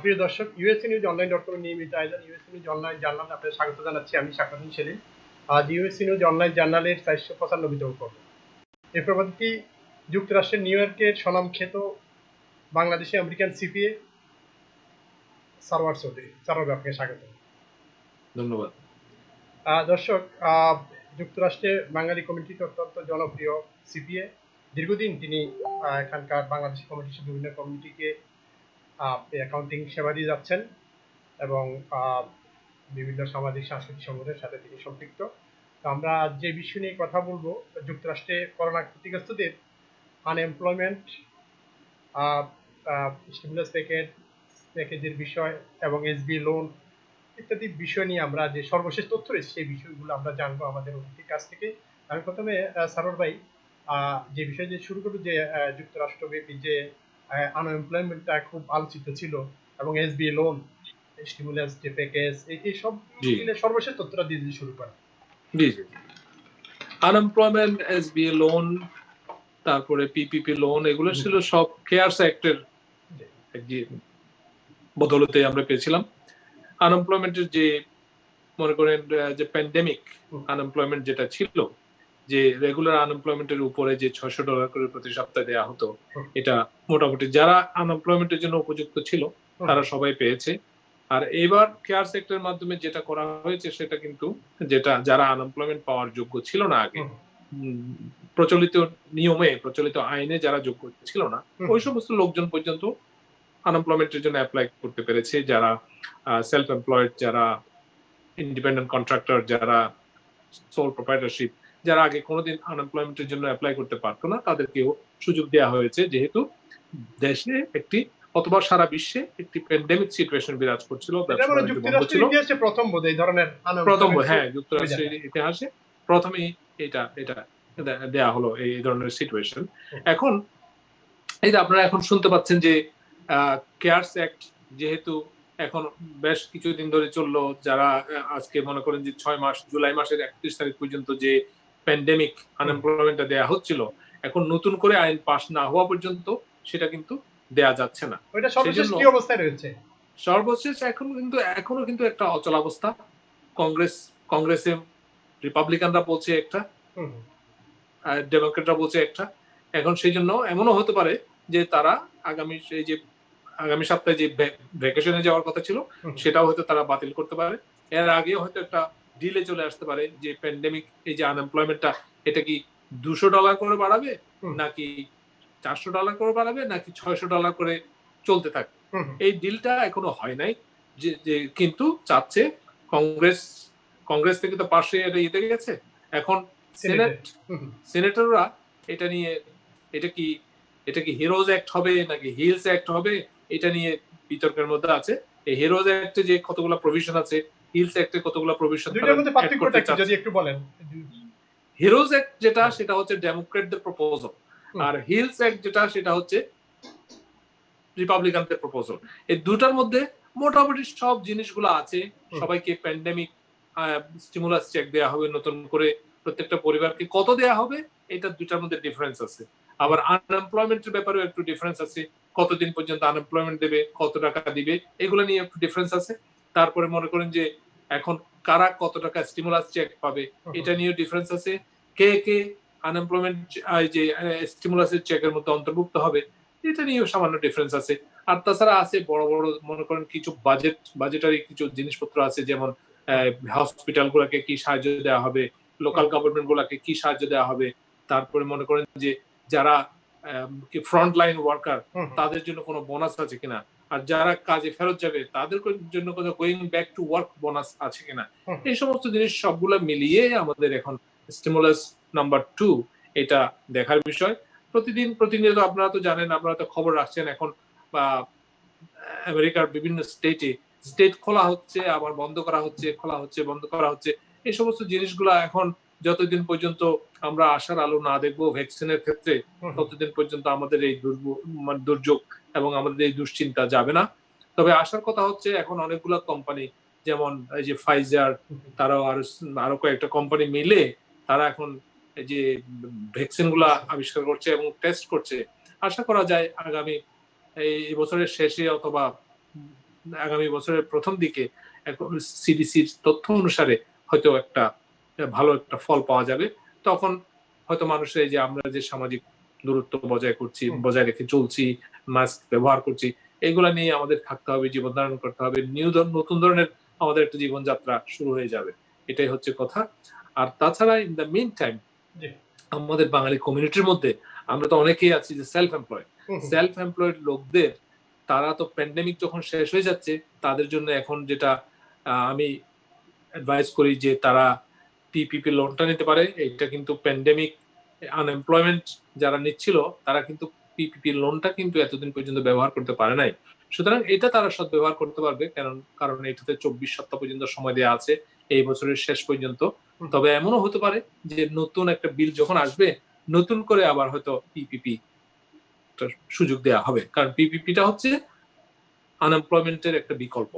প্রিয় দর্শক, USA news online .com এর নিয়মিত আয়োজন ইউএসএ নিউজ অনলাইন জার্নালে আপনাদের স্বাগত জানাচ্ছি। আমি শাকাতুন সেলিম। আজ ইউএসএ নিউজ অনলাইন জার্নালের 495তম পর্ব। এই পর্বটি যুক্তরাষ্ট্রের নিউ ইয়র্কের স্বনামখ্যাত বাংলাদেশি আমেরিকান সিপিএ সারওয়ার চৌধুরী। সারওয়ার, আপনাকে স্বাগত। ধন্যবাদ। দর্শক, যুক্তরাষ্ট্রে বাঙালি কমিউনিটিতে অত্যন্ত জনপ্রিয় সিপিএ। দীর্ঘদিন তিনি এখানকার বাংলাদেশি কমিউনিটি বিভিন্ন কমিউনিটিকে অ্যাকাউন্টিং সেবা দিয়ে যাচ্ছেন এবং বিভিন্ন সামাজিক সাংস্কৃতিক সংগঠনের সাথে তিনি সম্পৃক্ত। তো আমরা যে বিষয় নিয়ে কথা বলবো, যুক্তরাষ্ট্রে করোনা ক্ষতিগ্রস্তদের আনএমপ্লয়মেন্ট, স্টিমুলাস প্যাকেজের বিষয় এবং এসবি লোন ইত্যাদি বিষয় নিয়ে আমরা যে সর্বশেষ তথ্য রয়েছে সেই বিষয়গুলো আমরা জানবো আমাদের অতিথির কাছ থেকে। আমি প্রথমে সারোয়ার ভাই, যে বিষয় দিয়ে শুরু করবো, যে যুক্তরাষ্ট্রব্যাপী যে আনএমপ্লয়মেন্টটা খুব আলোচিত ছিল এবং এসবি লোন, স্টিমুলাস যে প্যাকেজ, এই সব মিলে সর্বশেষ তথ্যটা দিয়ে যদি শুরু করেন। জি জি, আনএমপ্লয়মেন্ট, এসবি লোন, তারপরে পিপিপি লোন, এগুলো ছিল সব কেয়ারস অ্যাক্টের বদলতে আমরা পেয়েছিলাম। আনএমপ্লয়মেন্টের যে মনে করেন যে প্যান্ডেমিক আনএমপ্লয়মেন্ট যেটা ছিল, যে রেগুলার আনএমপ্লয়মেন্টের উপরে যে $600 করে প্রতি সপ্তাহে দেওয়া হতো, এটা মোটামুটি যারা আনএমপ্লয়মেন্টের জন্য উপযুক্ত ছিল তারা সবাই পেয়েছে। আর এবার কেয়ার সেক্টরের মাধ্যমে যেটা করা হয়েছে সেটা কিন্তু যেটা যারা আনএমপ্লয়মেন্ট পাওয়ার যোগ্য ছিল না আগে, প্রচলিত নিয়মে প্রচলিত আইনে যারা যোগ্য ছিল না, ওই সমস্ত লোকজন পর্যন্ত আনএমপ্লয়মেন্টের জন্য অ্যাপ্লাই করতে পেরেছে। যারা সেলফ এমপ্লয়েড, যারা ইন্ডিপেন্ডেন্ট কন্ট্রাক্টর, যারা সোল প্রোপ্রাইটারশিপ, যারা আগে কোনোদিন আনএমপ্লয়মেন্টের জন্য অ্যাপ্লাই করতে পারতো না, তাদেরকেও সুযোগ দেওয়া হয়েছে। যেহেতু দেশে একটি অথবা সারা বিশ্বে একটি প্যান্ডেমিক সিচুয়েশন বিরাজ করছিল, যুক্তরাষ্ট্রের ইতিহাসে প্রথমেই এটা দেয়া হলো এই ধরনের সিচুয়েশন। এখন এই যে আপনারা এখন শুনতে পাচ্ছেন যে কেয়ারস অ্যাক্ট যেহেতু এখন বেশ কিছুদিন ধরে চললো, যারা আজকে মনে করেন যে 6 মাস, জুলাই মাসের 31 তারিখ পর্যন্ত যে প্যান্ডেমিক আনএমপ্লয়মেন্টটা দেয়া হচ্ছিল, এখন নতুন করে আইন পাস না হওয়া পর্যন্ত সেটা কিন্তু দেয়া যাচ্ছে না। সর্বশেষ এখনো কিন্তু একটা অচলাবস্থা। কংগ্রেসে রিপাবলিকানরা বলছে একটা, ডেমোক্রেটরা বলছে একটা। এখন সেই জন্য এমনও হতে পারে যে তারা আগামী সপ্তাহে যে ভ্যাকেশনে যাওয়ার কথা ছিল সেটাও হয়তো তারা বাতিল করতে পারে। এর আগেও হয়তো একটা ডিলে চলে আসতে পারে যে প্যান্ডেমিক এই যে আনএমপ্লয়মেন্টটা, এটা কি $200 করে বাড়াবে নাকি $400 করে বাড়াবে নাকি $600 করে চলতে থাকবে। এই ডিলটা এখনো হয় নাই, যে কিন্তু চাচ্ছে কংগ্রেস থেকে তো পাশে এটা গেছে। এখন সেনেটররা এটা নিয়ে এটা কি হিরোজ অ্যাক্ট হবে নাকি হিলস অ্যাক্ট হবে, এটা নিয়ে বিতর্কের মধ্যে আছে। এই হিরোজ অ্যাক্টে যে কতগুলো প্রভিশন আছে, হিলস অ্যাক্টে কতগুলো প্রভিশন, যদি একটু বলেন। হিরোজ অ্যাক্ট যেটা, সেটা হচ্ছে ডেমোক্রেটদের প্রপোজাল, আর হিলস অ্যাক্ট যেটা, সেটা হচ্ছে রিপাবলিকানদের প্রপোজাল। এই দুটার মধ্যে মোটামুটি সব জিনিসগুলো আছে। সবাইকে প্যান্ডেমিক স্টিমুলাস চেক দেওয়া হবে নতুন করে, প্রত্যেকটা পরিবারকে কত দেওয়া হবে, এটা দুটার মধ্যে ডিফারেন্স আছে। আবার আনএমপ্লয়মেন্টের ব্যাপারেও একটু ডিফারেন্স আছে, কতদিন পর্যন্ত আনএমপ্লয়মেন্ট দেবে, কত টাকা দিবে, এগুলো নিয়ে একটু ডিফারেন্স আছে। তারপরে মনে করেন যে এখন কারা কত টাকা স্টিমুলাস চেক পাবে, এটা নিয়ে ডিফারেন্স আছে। কে আনএমপ্লয়মেন্ট যে স্টিমুলাসের চেকের মধ্যে অন্তর্ভুক্ত হবে, এটা নিয়েও সামান্য ডিফারেন্স আছে। আর তাছাড়া আছে বড় বড় মনে করেন কিছু বাজেটারি কিছু জিনিসপত্র আছে, যেমন হসপিটাল গুলাকে কি সাহায্য দেওয়া হবে, লোকাল গভর্নমেন্ট গুলাকে কি সাহায্য দেওয়া হবে, তারপরে মনে করেন যে যারা ফ্রন্ট লাইন ওয়ার্কার তাদের জন্য কোনো বোনাস আছে কিনা, আর যারা কাজে ফেরত যাবে তাদের জন্য কোনো going back to work bonus আছে কিনা, এই সমস্ত জিনিস সবগুলো মিলিয়ে আমাদের এখন স্টিমুলাস নাম্বার 2 এটা দেখার বিষয়। প্রতিনিয়ত আপনারা তো জানেন, আপনারা তো খবর রাখছেন, এখন আমেরিকার বিভিন্ন স্টেট খোলা হচ্ছে, আবার বন্ধ করা হচ্ছে, খোলা হচ্ছে, বন্ধ করা হচ্ছে। এই সমস্ত জিনিসগুলো এখন যতদিন পর্যন্ত আমরা আশার আলো না দেখবো ভ্যাকসিনের ক্ষেত্রে, ততদিন পর্যন্ত আমাদের এই দুর্যোগ এবং আমাদের এই দুশ্চিন্তা যাবে না। তবে আশার কথা হচ্ছে এখন অনেকগুলো কোম্পানি, যেমন এই যে ফাইজার, তারাও আরো কয়েকটা কোম্পানি মিলে তারা এখন এই যে ভ্যাকসিন গুলা আবিষ্কার করছে এবং টেস্ট করছে। আশা করা যায় আগামী এই বছরের শেষে অথবা আগামী বছরের প্রথম দিকে সিডিসির তথ্য অনুসারে হয়তো একটা ভালো একটা ফল পাওয়া যাবে। তখন হয়তো মানুষের যে আমরা যে সামাজিক দূরত্ব বজায় রেখে চলছি, মাস্ক ব্যবহার করছি, এগুলা নিয়ে আমাদের থাকতে হবে, জীবন ধারণ করতে হবে, নতুন ধরনের আমাদের একটা জীবনযাত্রা শুরু হয়ে যাবে। এটাই হচ্ছে কথা। আর তাছাড়া ইন দ্য মিন টাইম আমাদের বাঙালি কমিউনিটির মধ্যে আমরা তো অনেকেই আছি যে সেলফ এমপ্লয়েড লোকদের, তারা তো প্যান্ডেমিক যখন শেষ হয়ে যাচ্ছে তাদের জন্য এখন যেটা আমি অ্যাডভাইস করি যে তারা পিপিপি লোনটা নিতে পারে। এটা কিন্তু প্যান্ডেমিক আনএমপ্লয়মেন্ট যারা নিচ্ছিল তারা কিন্তু পিপিপি লোনটা কিন্তু এতদিন পর্যন্ত ব্যবহার করতে পারে নাই। সুতরাং এটা তারা সদ্ব্যবহার করতে পারবে, কারণ এটাতে 24 সপ্তাহ পর্যন্ত সময় দেওয়া আছে এই বছরের শেষ পর্যন্ত। তবে এমনও হতে পারে যে নতুন একটা বিল যখন আসবে নতুন করে আবার হয়তো পিপিপি সুযোগ দেওয়া হবে, কারণ পিপিপিটা হচ্ছে আনএমপ্লয়মেন্টের একটা বিকল্প।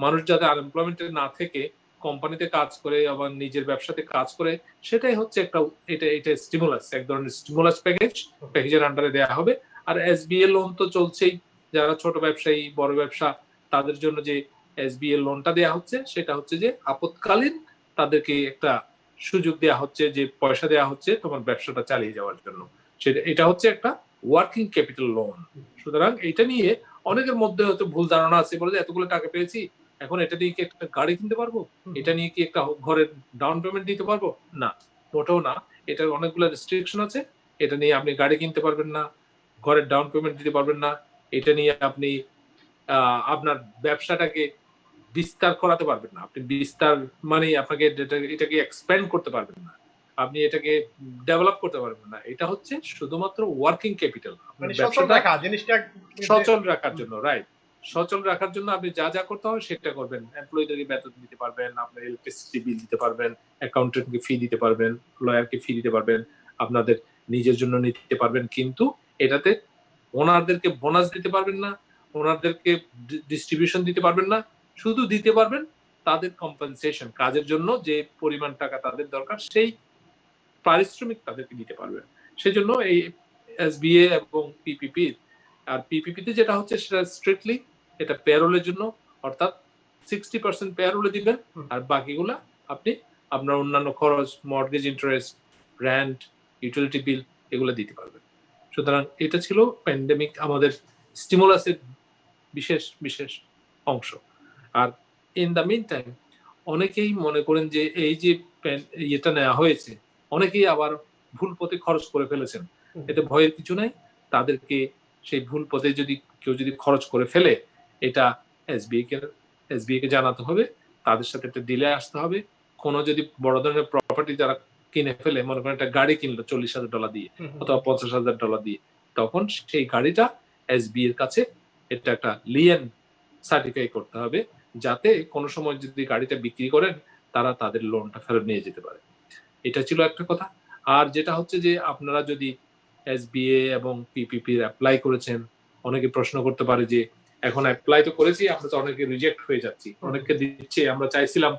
মানুষ যাতে আনএমপ্লয়মেন্টে না থেকে কোম্পানিতে কাজ করে আবার নিজের ব্যবসাতে কাজ করে, সেটাই হচ্ছে একটা এটা স্টিমুলাস, এক ধরনের স্টিমুলাস প্যাকেজের আন্ডারে দেওয়া হবে। আর এসবিএ লোন তো চলছেই, যারা ছোট ব্যবসায়ী বড় ব্যবসা তাদের জন্য যে এসবিএ লোনটা দেওয়া হচ্ছে সেটা হচ্ছে যে আপৎকালীন তাদেরকে একটা সুযোগ দেওয়া হচ্ছে, যে পয়সা দেওয়া হচ্ছে তোমার ব্যবসাটা চালিয়ে যাওয়ার জন্য। এটা হচ্ছে একটা ওয়ার্কিং ক্যাপিটাল লোন। সুতরাং এটা নিয়ে অনেকের মধ্যে হয়তো ভুল ধারণা আছে, বলে যে এতগুলো টাকা পেয়েছি এখন এটা দিয়ে কি একটা গাড়ি কিনতে পারবো, এটা নিয়ে কি একটা ঘরের ডাউন পেমেন্ট দিতে পারবো? না, মোটেও না। এটার অনেকগুলো রেস্ট্রিকশন আছে। এটা নিয়ে আপনি গাড়ি কিনতে পারবেন না, ঘরের ডাউন পেমেন্ট দিতে পারবেন না, এটা নিয়ে আপনি আপনার ব্যবসাটাকে বিস্তার করাতে পারবেন না। আপনি বিস্তার মানে আপনাকে এটাকে এক্সপ্যান্ড করতে পারবেন না, আপনি এটাকে ডেভেলপ করতে পারবেন না। এটা হচ্ছে শুধুমাত্র ওয়ার্কিং ক্যাপিটাল, সচল রাখার জন্য। রাইট, সচল রাখার জন্য আপনি যা যা করতে হবে সেটা করবেন। এমপ্লয়ীদেরকে বেতন দিতে পারবেন, আপনার ইলেকট্রিসিটি বিল দিতে পারবেন, অ্যাকাউন্টেন্টকে ফি দিতে পারবেন, লয়ারকে ফি দিতে পারবেন, আপনাদের নিজের জন্য নিতে পারবেন। কিন্তু এটাতে ওনারদেরকে বোনাস দিতে পারবেন না, ওনারদেরকে ডিস্ট্রিবিউশন দিতে পারবেন না। শুধু দিতে পারবেন তাদের কম্পেনসেশন, কাজের জন্য যে পরিমাণ টাকা তাদের দরকার সেই পারিশ্রমিক তাদেরকে দিতে পারবেন। সেজন্য এই এসবিএ এবং পিপিপি, আর পিপিপিতে যেটা হচ্ছে সেটা স্ট্রিক্টলি এটা পেরোলের জন্য, অর্থাৎ 60% পেরোলে দিবেন, আর বাকিগুলা আপনি আপনার অন্যান্য খরচ, mortgage interest, rent, utility bill এগুলো দিতে পারবেন। সুতরাং এটা ছিল প্যান্ডেমিক আমাদের স্টিমুলাসের বিশেষ বিশেষ অংশ। আর ইন দ্য মিন টাইম অনেকেই মনে করেন যে এই যে এটা নেওয়া হয়েছে, অনেকেই আবার ভুল পথে খরচ করে ফেলেছেন। এতে ভয়ের কিছু নাই। তাদেরকে সেই ভুল পথে কেউ যদি খরচ করে ফেলে, এটা এসবিআই কে জানাতে হবে, তাদের সাথে একটা ডিলে আসতে হবে। কোনো যদি বড় ধরনের প্রপার্টি যারা কিনে ফেলে, মনে করেন একটা গাড়ি কিনলো $40,000 দিয়ে অথবা $50,000 দিয়ে, তখন সেই গাড়িটা এসবিআই এর কাছে এটা একটা লিয়েন সার্টিফাই করতে হবে, যাতে কোনো সময় যদি গাড়িটা বিক্রি করেন তারা তাদের লোনটা ফেরত নিয়ে যেতে পারে। এটা ছিল একটা কথা। আর যেটা হচ্ছে যে আপনারা যদি এসবিএ এবং পিপিপি অ্যাপ্লাই করেছেন, অনেকে প্রশ্ন করতে পারে যে এখন অ্যাপ্লাই তো করেছি, আমরা তো অনেকে রিজেক্ট হয়ে যাচ্ছি, অনেককে দিচ্ছে, আমরা চাইছিলাম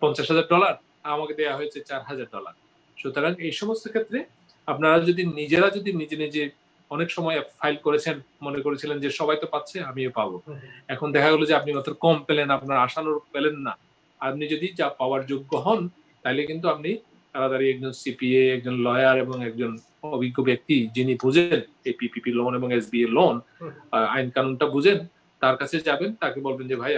$50,000, আমাকে দেওয়া হয়েছে $4,000। সুতরাং এই সমস্ত ক্ষেত্রে আপনারা যদি নিজে নিজে অনেক সময় ফাইল করেছেন, মনে করেছিলেন যে সবাই তো পাচ্ছে আমিও পাবো, এখন দেখা গেলো যে আপনি মাত্র কম পেলেন, আপনার আশানুরূপ পেলেন না। আপনি যদি যা পাওয়ার যোগ্য হন তাহলে কিন্তু আপনি তাড়াতাড়ি একজন সিপিএ, একজন লয়ার এবং একজন অভিজ্ঞ ব্যক্তি যিনি বুঝেন এই পিপিপি লোন এবং এসবিএ লোন আইন কানুনটা বুঝেন, তার কাছে যাবেন, তাকে বলবেন যে ভাই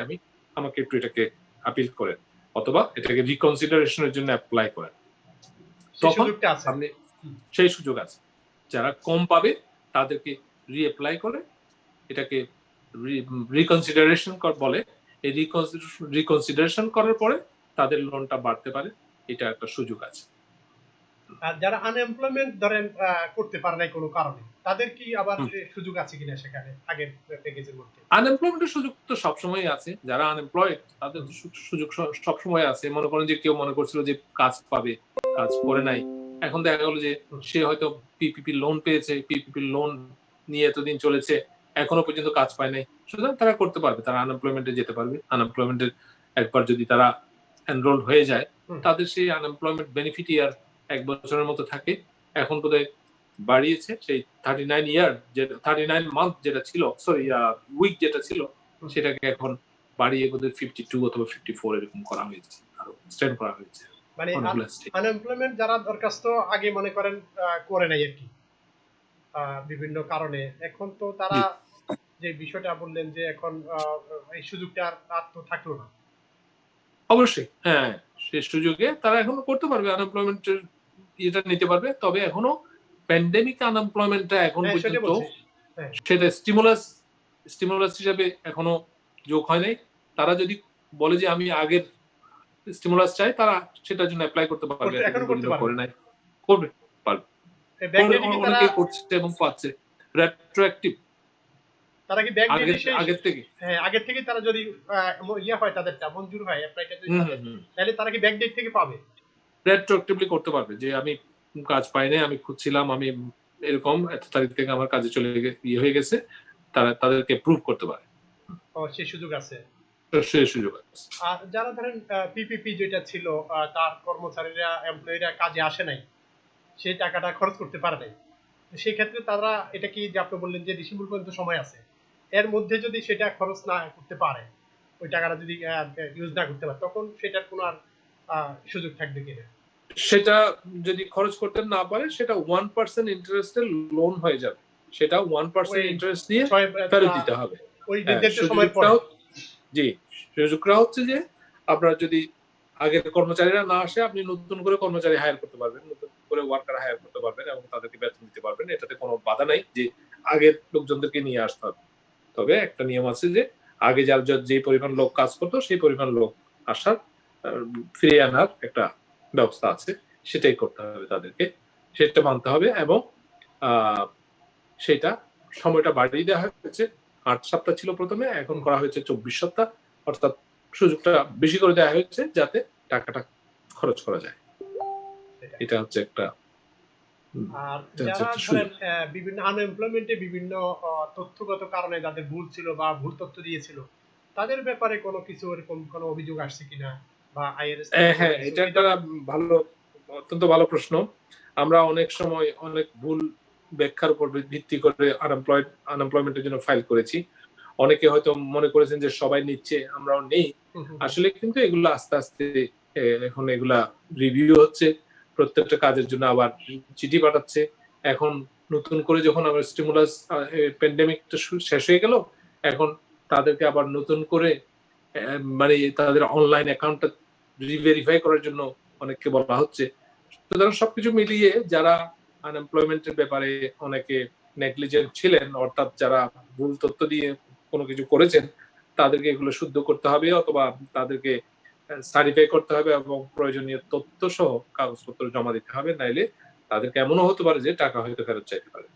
আমাকে একটু এটাকে আপিল করেন অথবা এটাকে রিকনসিডারেশনের জন্য অ্যাপ্লাই করেন। তখন আপনি সেই সুযোগ আছে। যারা কম পাবে তাদেরকে রিঅ্যাপ্লাই করে এটাকে রিকনসিডারেশন বলে। এই রিকনসিডারেশন করার পরে তাদের লোনটা বাড়তে পারে, এটা একটা সুযোগ আছে। আর যারা আনএমপ্লয়মেন্ট ধরেন করতে পারে না কোনো কারণে, তাদের কি আবার সুযোগ আছে কিনা সেখানে আগের প্যাকেজের মধ্যে? আনএমপ্লয়মেন্টের সুযোগ তো সবসময় আছে। যারা আনএমপ্লয়েড তাদের সুযোগ সবসময় আছে। মনে করেন যে কেউ মনে করছিল যে কাজ পাবে, কাজ করে নাই, এখন দেখা গেল যে সে হয়তো পিপিপি লোন পেয়েছে, পিপিপি লোন নিয়ে এতদিন চলেছে, এখনো পর্যন্ত কাজ পায় নাই। সুতরাং তারা করতে পারবে, তারা আনএমপ্লয়মেন্টে যেতে পারবে। আনএমপ্লয়মেন্টের একবার যদি তারা এনরোল হয়ে যায়, তাদের সেই আনএমপ্লয়মেন্ট বেনিফিটই আর 1 বছরের মতো থাকে। এখন বোধহয় বাড়িয়েছে, সেই 39 মান্থ যেটা ছিল, সরি উইক যেটা ছিল, সেটাকে এখন বাড়িয়ে বোধহয় 52 অথবা 54 এরকম করা হয়েছে, আরো এক্সটেন্ড করা হয়েছে মানে অনেকগুলো স্টেট। আনএমপ্লয়মেন্ট যারা দরখাস্ত আগে মনে করেন করে নাই আর কি বিভিন্ন কারণে, এখন তো তারা যে বিষয়টা বললেন যে এখন এই সুযোগটা আর তো থাকলো না। অবশ্যই হ্যাঁ, সেই সুযোগে তারা এখনো করতে পারবে, আনএমপ্লয়মেন্টের এটা নিতে পারবে, তবে এখনো প্যান্ডেমিক আনএমপ্লয়মেন্টটা এখন হ্যাঁ সেটা পর্যন্ত বলছি। হ্যাঁ সেটা স্টিমুলাস হিসাবে এখনো যোগ হয় নাই। তারা যদি বলে যে আমি আগের স্টিমুলাস চাই, তারা সেটার জন্য অ্যাপ্লাই করতে পারবে, এখনো এতদিন করতে পর্যন্ত পারবে। করে নাই, করবে, পারবে, ব্যাকডেটে কি তারা অনেকেই করছে এবং পাচ্ছে রেট্রোঅ্যাক্টিভ তারা কি ব্যাকডেটে সেই আগের থেকে। হ্যাঁ আগের থেকে তারা যদি ইয়া হয় তাদেরটা মঞ্জুর হয় অ্যাপ্লাইটা যদি তাদের, তাহলে তারা কি ব্যাকডেট থেকে পাবে? রেট্রোঅ্যাক্টিভলি করতে পারবে যে আমি কাজ পাই নাই, আমি খুঁজছিলাম, আমি এরকম এত তারিখ থেকে আমার কাজে চলে হয়ে গেছে, তারা তাদেরকে প্রুভ করতে পারে। সেই সুযোগ আছে। সেই সুযোগ আছে। আর যারা ধরেন পিপিপি যেটা ছিল, তার কর্মচারীরা এমপ্লয়িরা কাজে আসে নাই, সেই টাকাটা খরচ করতে পারে নাই, সেই ক্ষেত্রে তারা এটা কি যে আপনি বললেন যে ডিসেম্বর পর্যন্ত সময় আছে, এর মধ্যে যদি সেটা খরচ না করতে পারে, ওই টাকাটা যদি ইউজ না করতে পারে, তখন সেটার কোনো আর সুযোগ থাকবে কিনা? সেটা যদি খরচ করতে না পারে, সেটা 1% ইন্টারেস্টের লোন হয়ে যাবে, সেটা 1% ইন্টারেস্ট দিয়ে ফেরত দিতে হবে ওই নির্দিষ্ট সময়ের পরে। জি, সুযোগটা হচ্ছে যে আপনার যদি আগের কর্মচারীরা না আসে, আপনি নতুন করে কর্মচারী হায়ার করতে পারবেন, নতুন করে ওয়ার্কার হায়ার করতে পারবেন এবং তাদেরকে বেতন দিতে পারবেন, এটাতে কোনো বাধা নাই যে আগের লোকজনদেরকে নিয়ে আসতে হবে। তবে একটা নিয়ম আছে যে আগে যার যে পরিমাণ লোক কাজ করতো, সেই পরিমাণ লোক আসার ফিরিয়ে আনার একটা ব্যবস্থা আছে, সেটাই করতে হবে তাদেরকে, সেটা মানতে হবে। এবং সেটা সময়টা বাড়িয়ে দেওয়া হয়েছে, 8 সপ্তাহ ছিল প্রথমে, এখন করা হয়েছে 24 সপ্তাহ, অর্থাৎ সুযোগটা বেশি করে দেওয়া হয়েছে যাতে টাকাটা খরচ করা যায়। এটা হচ্ছে একটা। আর যারা ধরেন বিভিন্ন আনএমপ্লয়মেন্টে বিভিন্ন তথ্যগত কারণে যাদের ভুল ছিল বা ভুল তথ্য দিয়েছিল, তাদের ব্যাপারে কোনো কিছু এরকম কোনো অভিযোগ আসছে কিনা বা আইআরএস? হ্যাঁ, এটা একটা ভালো, অত্যন্ত ভালো প্রশ্ন। আমরা অনেক সময় অনেক ভুল ব্যাখ্যার উপর ভিত্তি করে আনএমপ্লয়মেন্টের জন্য ফাইল করেছি। অনেকে হয়তো মনে করেছেন যে সবাই নিচ্ছে, আমরাও নেই। আসলে কিন্তু এগুলো আস্তে আস্তে এখন এগুলা রিভিউ হচ্ছে, প্রত্যেকটা কাজের জন্য আবার চিঠি পাঠাচ্ছে। এখন নতুন করে যখন আবার স্টিমুলাস প্যান্ডেমিকটা শেষ হয়ে গেল, এখন তাদেরকে আবার নতুন করে মানে তাদের অনলাইন অ্যাকাউন্টটা রিভেরিফাই করার জন্য অনেককে বলা হচ্ছে। সুতরাং সবকিছু মিলিয়ে যারা আনএমপ্লয়মেন্টের ব্যাপারে অনেকে নেগলিজেন্ট ছিলেন, অর্থাৎ যারা ভুল তথ্য দিয়ে কোনো কিছু করেছেন, তাদেরকে এগুলো শুদ্ধ করতে হবে অথবা তাদেরকে সার্টিফাই করতে হবে এবং প্রয়োজনীয় তথ্য সহ কাগজপত্র জমা দিতে হবে, নাইলে তাদেরকে এমনও হতে পারে যে টাকা হয়তো ফেরত চাইতে পারে।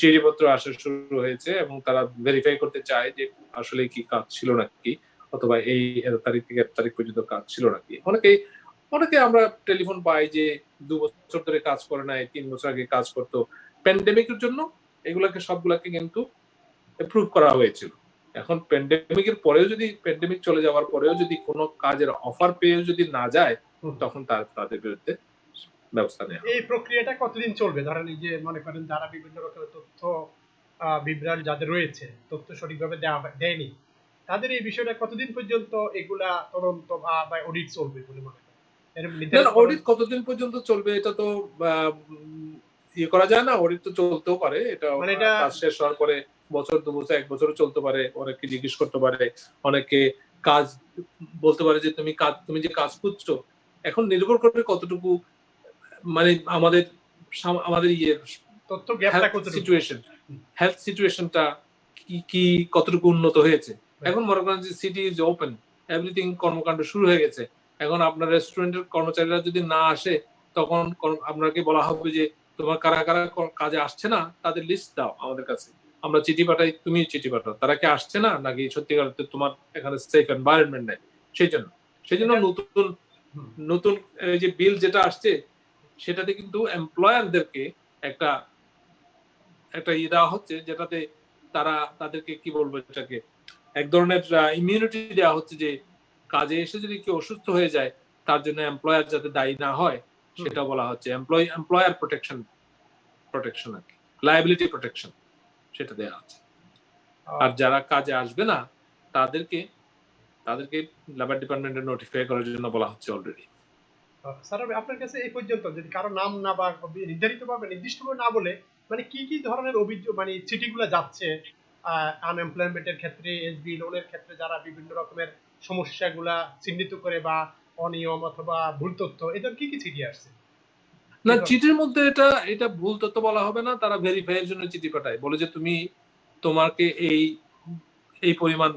চিঠিপত্র আসা শুরু হয়েছে এবং তারা ভেরিফাই করতে চায় যে আসলে কি কাজ ছিল নাকি, অথবা এই তারিখ থেকে তারিখ পর্যন্ত কাজ ছিল নাকি। অনেকে আমরা টেলিফোন পাই যে 2 বছর ধরে কাজ করে নাই, 3 বছর আগে কাজ করতো। প্যান্ডেমিকের জন্য এগুলাকে সবগুলাকে কিন্তু অ্যাপ্রুভ করা হয়েছিল। এখন প্যান্ডেমিকের পরেও যদি, প্যান্ডেমিক চলে যাওয়ার পরেও যদি কোনো কাজের অফার পেয়েও যদি না যায়, তখন তাদের বিরুদ্ধে ব্যবস্থা নেওয়া হবে। এই প্রক্রিয়াটা কতদিন চলবে? ধরেন এই যে মনে করেন যারা বিভিন্ন রকমের তথ্য বিভ্রাট যাদের রয়েছে, তথ্য সঠিকভাবে দেয়নি, তাদের এই বিষয়টা কতদিন পর্যন্ত এগুলা তদন্ত বা অডিট চলবে বলে মনে করেন? অডিট কতদিন পর্যন্ত চলবে এটা তো ইয়ে করা যায় না, অডিট তো চলতেও পারে, এটা কাজ শেষ হওয়ার পরে বছর 2 বছর 1 বছরও চলতে পারে। অনেকে জিজ্ঞেস করতে পারে, অনেকে কাজ বলতে পারে যে তুমি যে কাজ খুঁজছো, এখন নির্ভর করবে কতটুকু মানে আমাদের ইয়ে তথ্য গ্যাপটা কতটুকু, হেলথ সিচুয়েশনটা কি কতটুকু উন্নত হয়েছে। এখন মনে করেন যে সিটি ইজ ওপেন, এভরিথিং কর্মকাণ্ড শুরু হয়ে গেছে, এখন আপনার রেস্টুরেন্টের কর্মচারীরা যদি না আসে, তখন আপনাকে বলা হবে যে তোমার কারা কারা কাজে আসছে না তাদের লিস্ট দাও আমাদের কাছে, আমরা চিঠি পাঠাই, তুমি চিঠি পাঠাও, তারা কি আসছে না নাকি সত্যিকার তোমার এখানে সেফ এনভায়রনমেন্ট নেই। সেই জন্য নতুন যে বিল যেটা আসছে, সেটাতে কিন্তু এমপ্লয়ারদেরকে একটা ইয়ে দেওয়া হচ্ছে, যেটাতে তাদেরকে কি বলবো, এটাকে এক ধরনের ইমিউনিটি দেওয়া হচ্ছে যে কাজে এসে যদি কেউ অসুস্থ হয়ে যায়, তার জন্য এমপ্লয়ার যাতে দায়ী না হয়, সেটা বলা হচ্ছে এমপ্লয়ার প্রোটেকশন আর কি, লায়াবিলিটি প্রোটেকশন, সেটা দেওয়া আছে। আর যারা কাজে আসবে না তাদেরকে তাদেরকে লেবার ডিপার্টমেন্টে নোটিফাই করার জন্য বলা হচ্ছে অলরেডি। স্যার আপনার কাছে এই পর্যন্ত যদি কারো নাম না বা নির্ধারিতভাবে নির্দিষ্টভাবে না বলে মানে কি কি ধরনের অভিযোগ মানে চিঠিগুলো যাচ্ছে আনএমপ্লয়মেন্টের ক্ষেত্রে, এসবি লোনের ক্ষেত্রে যারা বিভিন্ন রকমের সমস্যাগুলা চিহ্নিত করে বা অনিয়ম অথবা ভুল তথ্য এদের কি কি চিঠি আসছে? না, চিঠির মধ্যে এটা এটা ভুল তথ্য বলা হবে না, তারা ভেরিফাই এর জন্য চিঠি পাঠায়, বলে যে তুমি তোমাকে এই এই পরিমাণ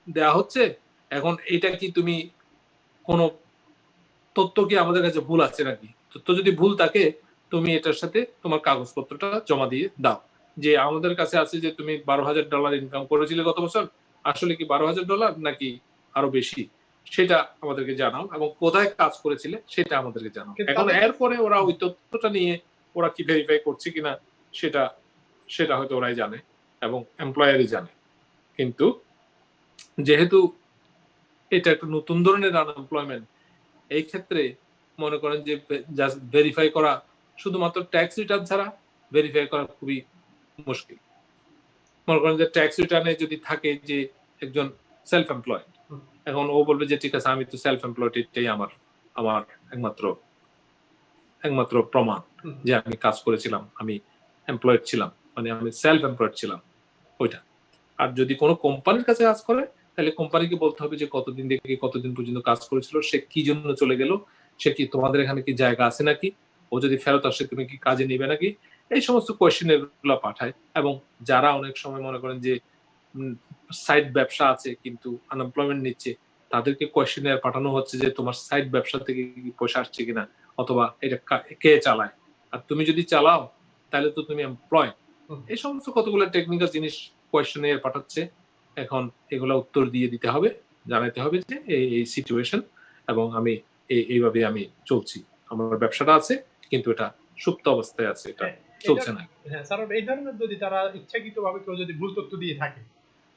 দেয়া হচ্ছে, এখন এটা কি তুমি কোন তথ্য কি আমাদের কাছে ভুল আছে নাকি, তথ্য যদি ভুল থাকে তুমি এটার সাথে তোমার কাগজপত্রটা জমা দিয়ে দাও, যে আমাদের কাছে আছে যে তুমি $12,000 ইনকাম করেছিলে গত বছর, আসলে কি $12,000 নাকি আরো বেশি, সেটা আমাদেরকে জানাও, এবং কোথায় কাজ করেছিলে সেটা আমাদেরকে জানাও। এখন এরপরে ওরা ওই তথ্যটা নিয়ে ওরা কি ভেরিফাই করছে কিনা সেটা সেটা হয়তো ওরাই জানে এবং এমপ্লয়ারই জানে। কিন্তু যেহেতু এটা একটা নতুন ধরনের আনএমপ্লয়মেন্ট, এই ক্ষেত্রে মনে করেন যে জাস্ট ভেরিফাই করা, শুধুমাত্র ট্যাক্স রিটার্ন ছাড়া ভেরিফাই করা খুবই মুশকিল। মনে করেন যে ট্যাক্স রিটার্নে যদি থাকে যে একজন সেলফ এমপ্লয়েড, এখন ও বলবে যে ঠিক আছে আমি তো সেলফ এমপ্লয়েড, এটাই আমার আমার একমাত্র একমাত্র প্রমাণ যে আমি কাজ করেছিলাম, আমি এমপ্লয়েড ছিলাম, মানে আমি সেলফ এমপ্লয়েড ছিলাম ওইটা। আর যদি কোনো কোম্পানির কাছে কাজ করে তাহলে কোম্পানিকে বলতে হবে যে কতদিন থেকে কতদিন পর্যন্ত কাজ করেছিল, সে কি জন্য চলে গেল, সে কি তোমাদের এখানে কি জায়গা আছে নাকি, ও যদি ফেরত আসে তুমি কি কাজে নিবে নাকি, এই সমস্ত কোয়েশ্চেন এগুলো পাঠায়। এবং যারা অনেক সময় মনে করেন যে সাইড ব্যবসা আছে কিন্তু আনএমপ্লয়মেন্ট নিচ্ছে, তাদেরকে কোয়েশ্চেনের পাঠানো হচ্ছে যে তোমার সাইড ব্যবসা থেকে কি পয়সা আসছে কিনা, অথবা এটা কে চালায়, আর তুমি যদি চালাও তাহলে তো তুমি এমপ্লয়। এই সমস্ত কতগুলো টেকনিক্যাল জিনিস কোয়েশ্চেনের পাঠাচ্ছে। এখন এগুলো উত্তর দিয়ে দিতে হবে, জানাতে হবে যে এই সিচুয়েশন, এবং আমি এইভাবে আমি চলছি, আমার ব্যবসাটা আছে কিন্তু এটা সুপ্ত অবস্থায় আছে, এটা চলছে না। হ্যাঁ স্যার, এই ধরনের যদি তারা ইচ্ছাকৃতভাবে কেউ যদি ভুল তথ্য দিয়ে থাকে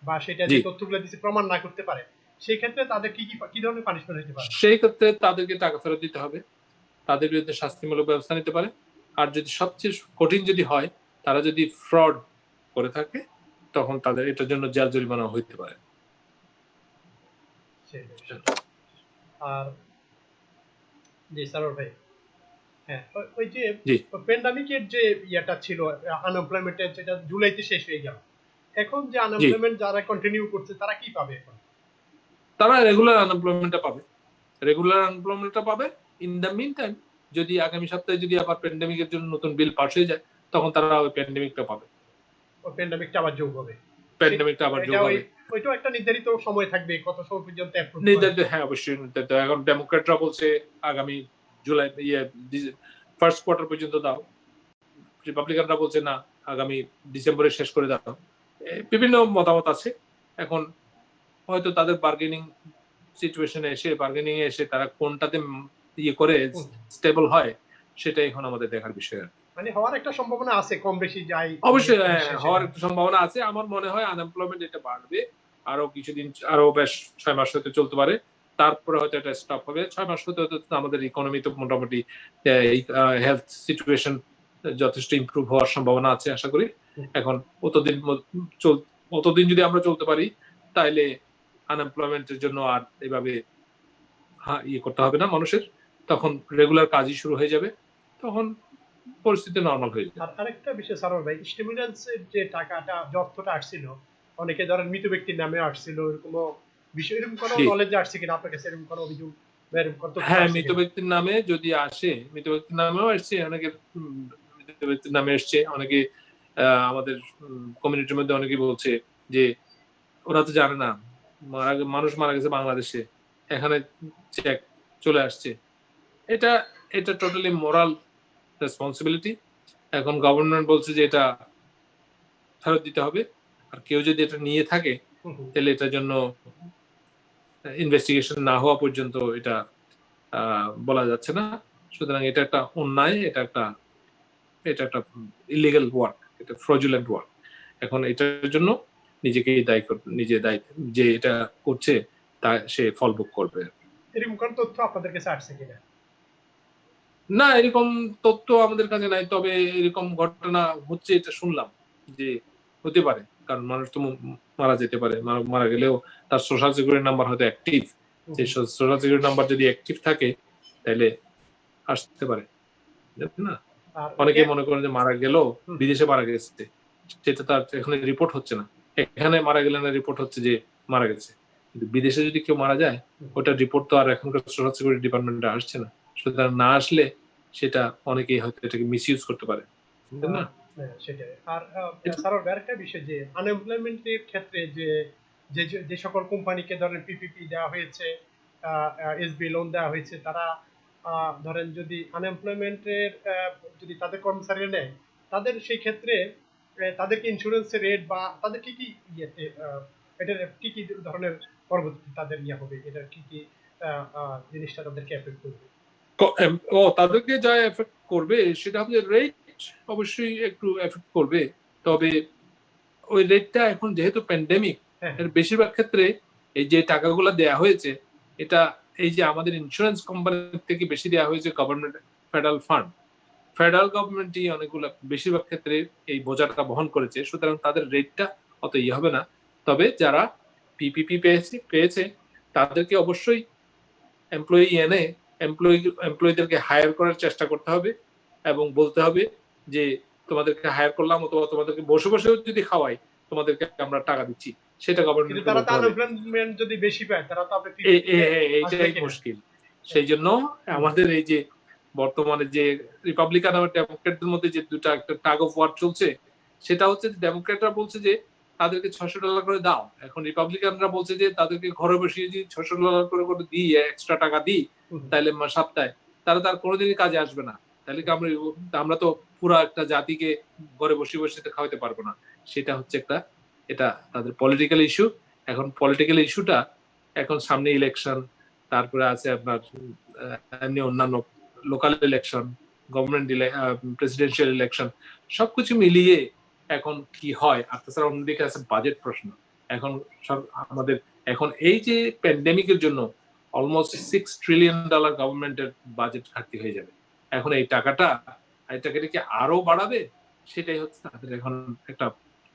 বা সেটা জি, যে তথ্যগুলো দিচ্ছে প্রমাণ না করতে পারে, সেই ক্ষেত্রে তাদের কি কি কি ধরনের পানিশমেন্ট হতে পারে? সেই ক্ষেত্রে তাদেরকে টাকা ফেরত দিতে হবে, তাদের বিরুদ্ধে শাস্তিমূলক ব্যবস্থা নিতে পারে। আর যদি সবচেয়ে কঠিন যদি হয়, তারা যদি ফ্রড করে থাকে তখন তাদের এটার জন্য জেল জরিমানা হইতে পারে। আর জি সারোর ভাই, হ্যাঁ ওই যে জি প্যান্ডামিকের যে ইয়েটা ছিল, আনএমপ্লয়মেন্টের যেটা জুলাইতে শেষ হয়ে গেল, এখন যে জি, আনএমপ্লয়মেন্ট যারা কন্টিনিউ করছে তারা কি পাবে এখন? তারা রেগুলার আনএমপ্লয়মেন্টটা পাবে, রেগুলার আনএমপ্লয়মেন্টটা পাবে। ইন দ্য মিন টাইম যদি আগামী সপ্তাহে যদি আবার প্যান্ডেমিকের জন্য নতুন বিল পাস হয়ে যায়, তখন তারা ওই প্যান্ডেমিকটা পাবে, ওই প্যান্ডামিকটা আবার যোগ হবে? প্যান্ডেমিকটা আবার যোগ হবে। ওইটাও একটা নির্ধারিত সময় থাকবে, কত সময় পর্যন্ত অ্যাপ্রুভ করে? নির্ধারিত, হ্যাঁ অবশ্যই নির্ধারিত। এখন ডেমোক্রেটরা বলছে আগামী জুলাই ফার্স্ট কোয়ার্টার পর্যন্ত দাও, রিপাবলিকানরা বলছে না আগামী ডিসেম্বরে শেষ করে দাও। বিভিন্ন মতামত আছে। এখন হয়তো তাদের বার্গেনিং সিচুয়েশনে এসে, বার্গেনিং এ এসে তারা কোনটাতে ইয়ে করে স্টেবল হয়, সেটা এখন আমাদের দেখার বিষয়। মানে হওয়ার একটা সম্ভাবনা আছে, কম বেশি যাই অবশ্যই হওয়ার একটা সম্ভাবনা আছে। আমার মনে হয় আনএমপ্লয়মেন্ট এটা বাড়বে আরো কিছুদিন, আরো বেশ 6 মাস হতে চলতে পারে, তারপরে হয়তো এটা স্টপ হবে। 6 মাস হতে হতে আমাদের ইকোনমি তো মোটামুটি হেলথ সিচুয়েশন যথেষ্ট ইমপ্রুভ হওয়ার সম্ভাবনা আছে আশা করি। এখন অতদিন যদি আমরা চলতে পারি তাইলে আনএমপ্লয়মেন্টের জন্য আর এভাবে ইয়ে করতে হবে না মানুষের, তখন রেগুলার কাজই শুরু হয়ে যাবে, তখন পরিস্থিতি নর্মাল হয়ে যাবে। আর আরেকটা বিষয় সারোর ভাই, স্টিমুলান্সের যে টাকাটা, যে অর্থটা আসছিল, অনেকে ধরেন মৃত ব্যক্তির নামে আসছিল, এরকম বিষয়, এরকম কোনো নলেজ আসছে কিনা আপনার কাছে, এরকম কোনো অভিযোগ? হ্যাঁ, মৃত ব্যক্তির নামে যদি আসে, মৃত ব্যক্তির নামেও আসছে অনেকের, মৃত ব্যক্তির নামে এসছে অনেকে। আমাদের কমিউনিটির মধ্যে অনেকে বলছে যে ওরা তো জানে না মানুষ মারা গেছে বাংলাদেশে, এখানে চেক চলে আসছে। এটা এটা টোটালি মোরাল রেসপন্সিবিলিটি। এখন গভর্নমেন্ট বলছে যে এটা ফেরত দিতে হবে, আর কেউ যদি এটা নিয়ে থাকে তাহলে এটার জন্য ইনভেস্টিগেশন না হওয়া পর্যন্ত এটা বলা যাচ্ছে না। সুতরাং এটা একটা অন্যায়, এটা একটা ইলিগাল ওয়ার্ক, এটা ফ্রজুলেন্ট ওয়ার্ক। এখন এটার জন্য নিজেকেই দায়ী করবে, নিজে দায়ী যে এটা করছে তা সে ফল ভোগ করবে। এরকম কোন তথ্য আপনাদের কাছে আসছে কিনা? না, এরকম তথ্য আমাদের কাছে নাই, তবে এরকম ঘটনা হচ্ছে এটা শুনলাম যে হতে পারে, কারণ মানুষ তো মারা যেতে পারে, মারা গেলেও তার সোশ্যাল সিকিউরিটি নাম্বার হয়তো অ্যাক্টিভ, সেই সোশ্যাল সিকিউরিটি নাম্বার যদি অ্যাক্টিভ থাকে তাহলে আসতে পারে না। অনেকে মনে করেন যে মারা গেল বিদেশে মারা গেছে, সেটা তার এখানে রিপোর্ট হচ্ছে না, এখানে মারা গেলে না রিপোর্ট হচ্ছে যে মারা গেছে, কিন্তু বিদেশে যদি কেউ মারা যায় ওটার রিপোর্ট তো আর এখনকার সোশ্যাল সিকিউরিটি ডিপার্টমেন্টে আসছে না, সুতরাং না আসলে সেটা অনেকেই হয়তো এটাকে মিসইউজ করতে পারে না। সেটাই। আর স্যার আরেকটা বিষয় যে আনএমপ্লয়মেন্টের ক্ষেত্রে যে যে সকল কোম্পানিকে ধরেন পিপিপি দেওয়া হয়েছে, এসবি লোন দেওয়া হয়েছে, তারা ধরেন যদি আনএমপ্লয়মেন্টের যদি তাদের কর্মচারীরা নেয়, তাদের সেই ক্ষেত্রে তাদেরকে ইন্স্যুরেন্সের রেট বা তাদের কি কি ইয়েতে এটার কি কি ধরনের পরবর্তীতে তাদের ইয়ে হবে, এটার কি কি জিনিসটা তাদেরকে এফেক্ট করবে? তাদেরকে যা এফেক্ট করবে সেটা হচ্ছে রেট, অবশ্যই একটু এফেক্ট করবে, তবে ওই রেটটা এখন যেহেতু প্যান্ডেমিক, এর বেশিরভাগ ক্ষেত্রে এই যে টাকাগুলো দেয়া হয়েছে এটা এই যে আমাদের ইন্স্যুরেন্স কোম্পানি থেকে বেশি দেওয়া হয়েছে গভর্নমেন্ট ফেডারেল ফান্ড, ফেডারেল গভর্নমেন্টই অনেকগুলো বেশিরভাগ ক্ষেত্রে এই বোঝাটা বহন করেছে, সুতরাং তাদের রেটটা অত ইয়ে হবে না। তবে যারা পিপিপি পেয়েছে তাদেরকে অবশ্যই এমপ্লয়ি এনে এমপ্লয়ীদেরকে হায়ার করার চেষ্টা করতে হবে এবং বলতে হবে যে তোমাদেরকে হায়ার করলাম অথবা তোমাদেরকে বসে বসেও যদি খাওয়াই তোমাদেরকে আমরা টাকা দিচ্ছি, সেটা গভর্নমেন্ট তারা তো আনএমপ্লয়মেন্ট যদি বেশি পায় তারা তো আপনি এইটাই মুশকিল। সেই জন্য আমাদের এই যে বর্তমানে যে রিপাবলিকান আর ডেমোক্রেটদের মধ্যে যে দুটা একটা টাগ অফ ওয়ার চলছে, সেটা হচ্ছে ডেমোক্রেটরা বলছে যে তাদেরকে $600 করে দাও, এখন রিপাবলিকানরা বলছে যে তাদেরকে ঘরে বসিয়ে যদি $600 করে দিই, এক্সট্রা টাকা দিই, তাহলে সপ্তাহে তারা তার কোনোদিনই কাজে আসবে না, তাহলে কি আমরা তো পুরো একটা জাতিকে ঘরে বসে বসে খাওয়াতে পারবো না। সেটা হচ্ছে একটা, এটা তাদের পলিটিক্যাল ইস্যু। এখন পলিটিক্যাল ইস্যুটা এখন সামনে ইলেকশন, তারপরে আছে আপনার এমনি অন্যান্য local election, government presidential election, সবকিছু মিলিয়ে এখন কি হয়। আর তাছাড়া অন্যদিকে আছে বাজেট প্রশ্ন। এখন আমাদের এখন এই যে প্যান্ডেমিকের জন্য অলমোস্ট $6 ট্রিলিয়ন গভর্নমেন্টের বাজেট ঘাটতি হয়ে যাবে। এখন এই টাকাটা কি আরো বাড়াবে, সেটাই হচ্ছে তাদের এখন একটা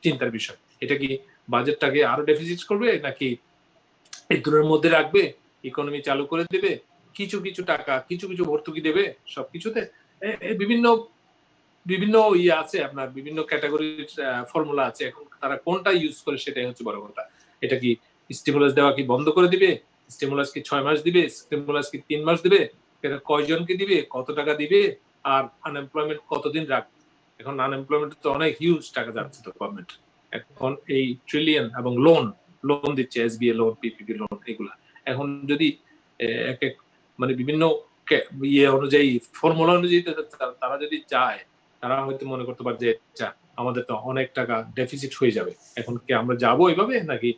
চিন্তার বিষয়। এটা কি বাজেটটাকে আরো ডেফিসিট করবে নাকি এই দূরের মধ্যে রাখবে, ইকোনমি চালু করে দেবে, কিছু কিছু টাকা কিছু কিছু ভর্তুকি দেবে সবকিছুতে। বিভিন্ন বিভিন্ন ইয়ে আছে আপনার, বিভিন্ন ক্যাটাগরির ফর্মুলা আছে, এখন তারা কোনটা ইউজ করে সেটাই হচ্ছে বড় কথা। এটা কি স্টিমুলাস দেওয়া কি বন্ধ করে দিবে, স্টিমুলাস কি 6 মাস দিবে, স্টিমুলাস কি 3 মাস দিবে, এটা কয়জনকে দিবে, কত টাকা দিবে, আর আনএমপ্লয়মেন্ট কতদিন রাখবে। এখন আনএমপ্লয়মেন্ট তো অনেক হিউজ টাকা যাচ্ছে তো গভর্নমেন্ট এখন এই ট্রিলিয়ন, এবং লোন দিচ্ছে, এসবিএ লোন, পিপিপি লোন, এগুলা এখন যদি এক এক মানে বিভিন্ন ইয়ে অনুযায়ী, ফর্মুলা অনুযায়ী তারা যদি চায়, তারা হয়তো মনে করতে পারে যে আমাদের তো অনেক টাকা ডেফিসিট হয়ে যাবে, এখন কি আমরা যাবো এইভাবে নাকি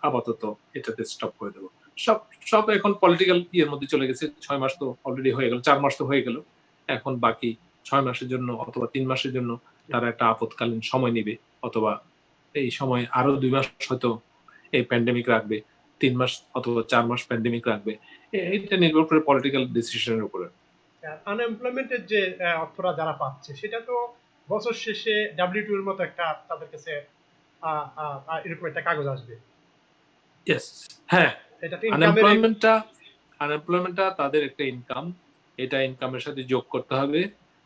আপাতত এটাতে স্টপ করে দেবো। সব সব এখন পলিটিক্যাল ইয়ের মধ্যে চলে গেছে। 6 মাস তো অলরেডি হয়ে গেল, 4 মাস তো হয়ে গেল, এখন বাকি 6 মাসের জন্য অথবা 3 মাসের জন্য তারা একটা আপদকালীন সময় নিবে, অথবা এই সময় আরো 2 মাস হয়তো এই প্যান্ডেমিক রাখবে, 3 মাস অথবা 4 মাস প্যান্ডেমিক রাখবে। এটা নির্ভর করে পলিটিক্যাল ডিসিশনের উপরে। আনএমপ্লয়মেন্টের যে অর্থরা যারা পাচ্ছে সেটা তো বছর শেষে W2 এর মতো একটা তাদের কাছে এরকম একটা কাগজ আসবে। হ্যাঁ, আনএমপ্লয়মেন্টটা তাদের একটা ইনকাম, এটা ইনকামের সাথে যোগ করতে হবে,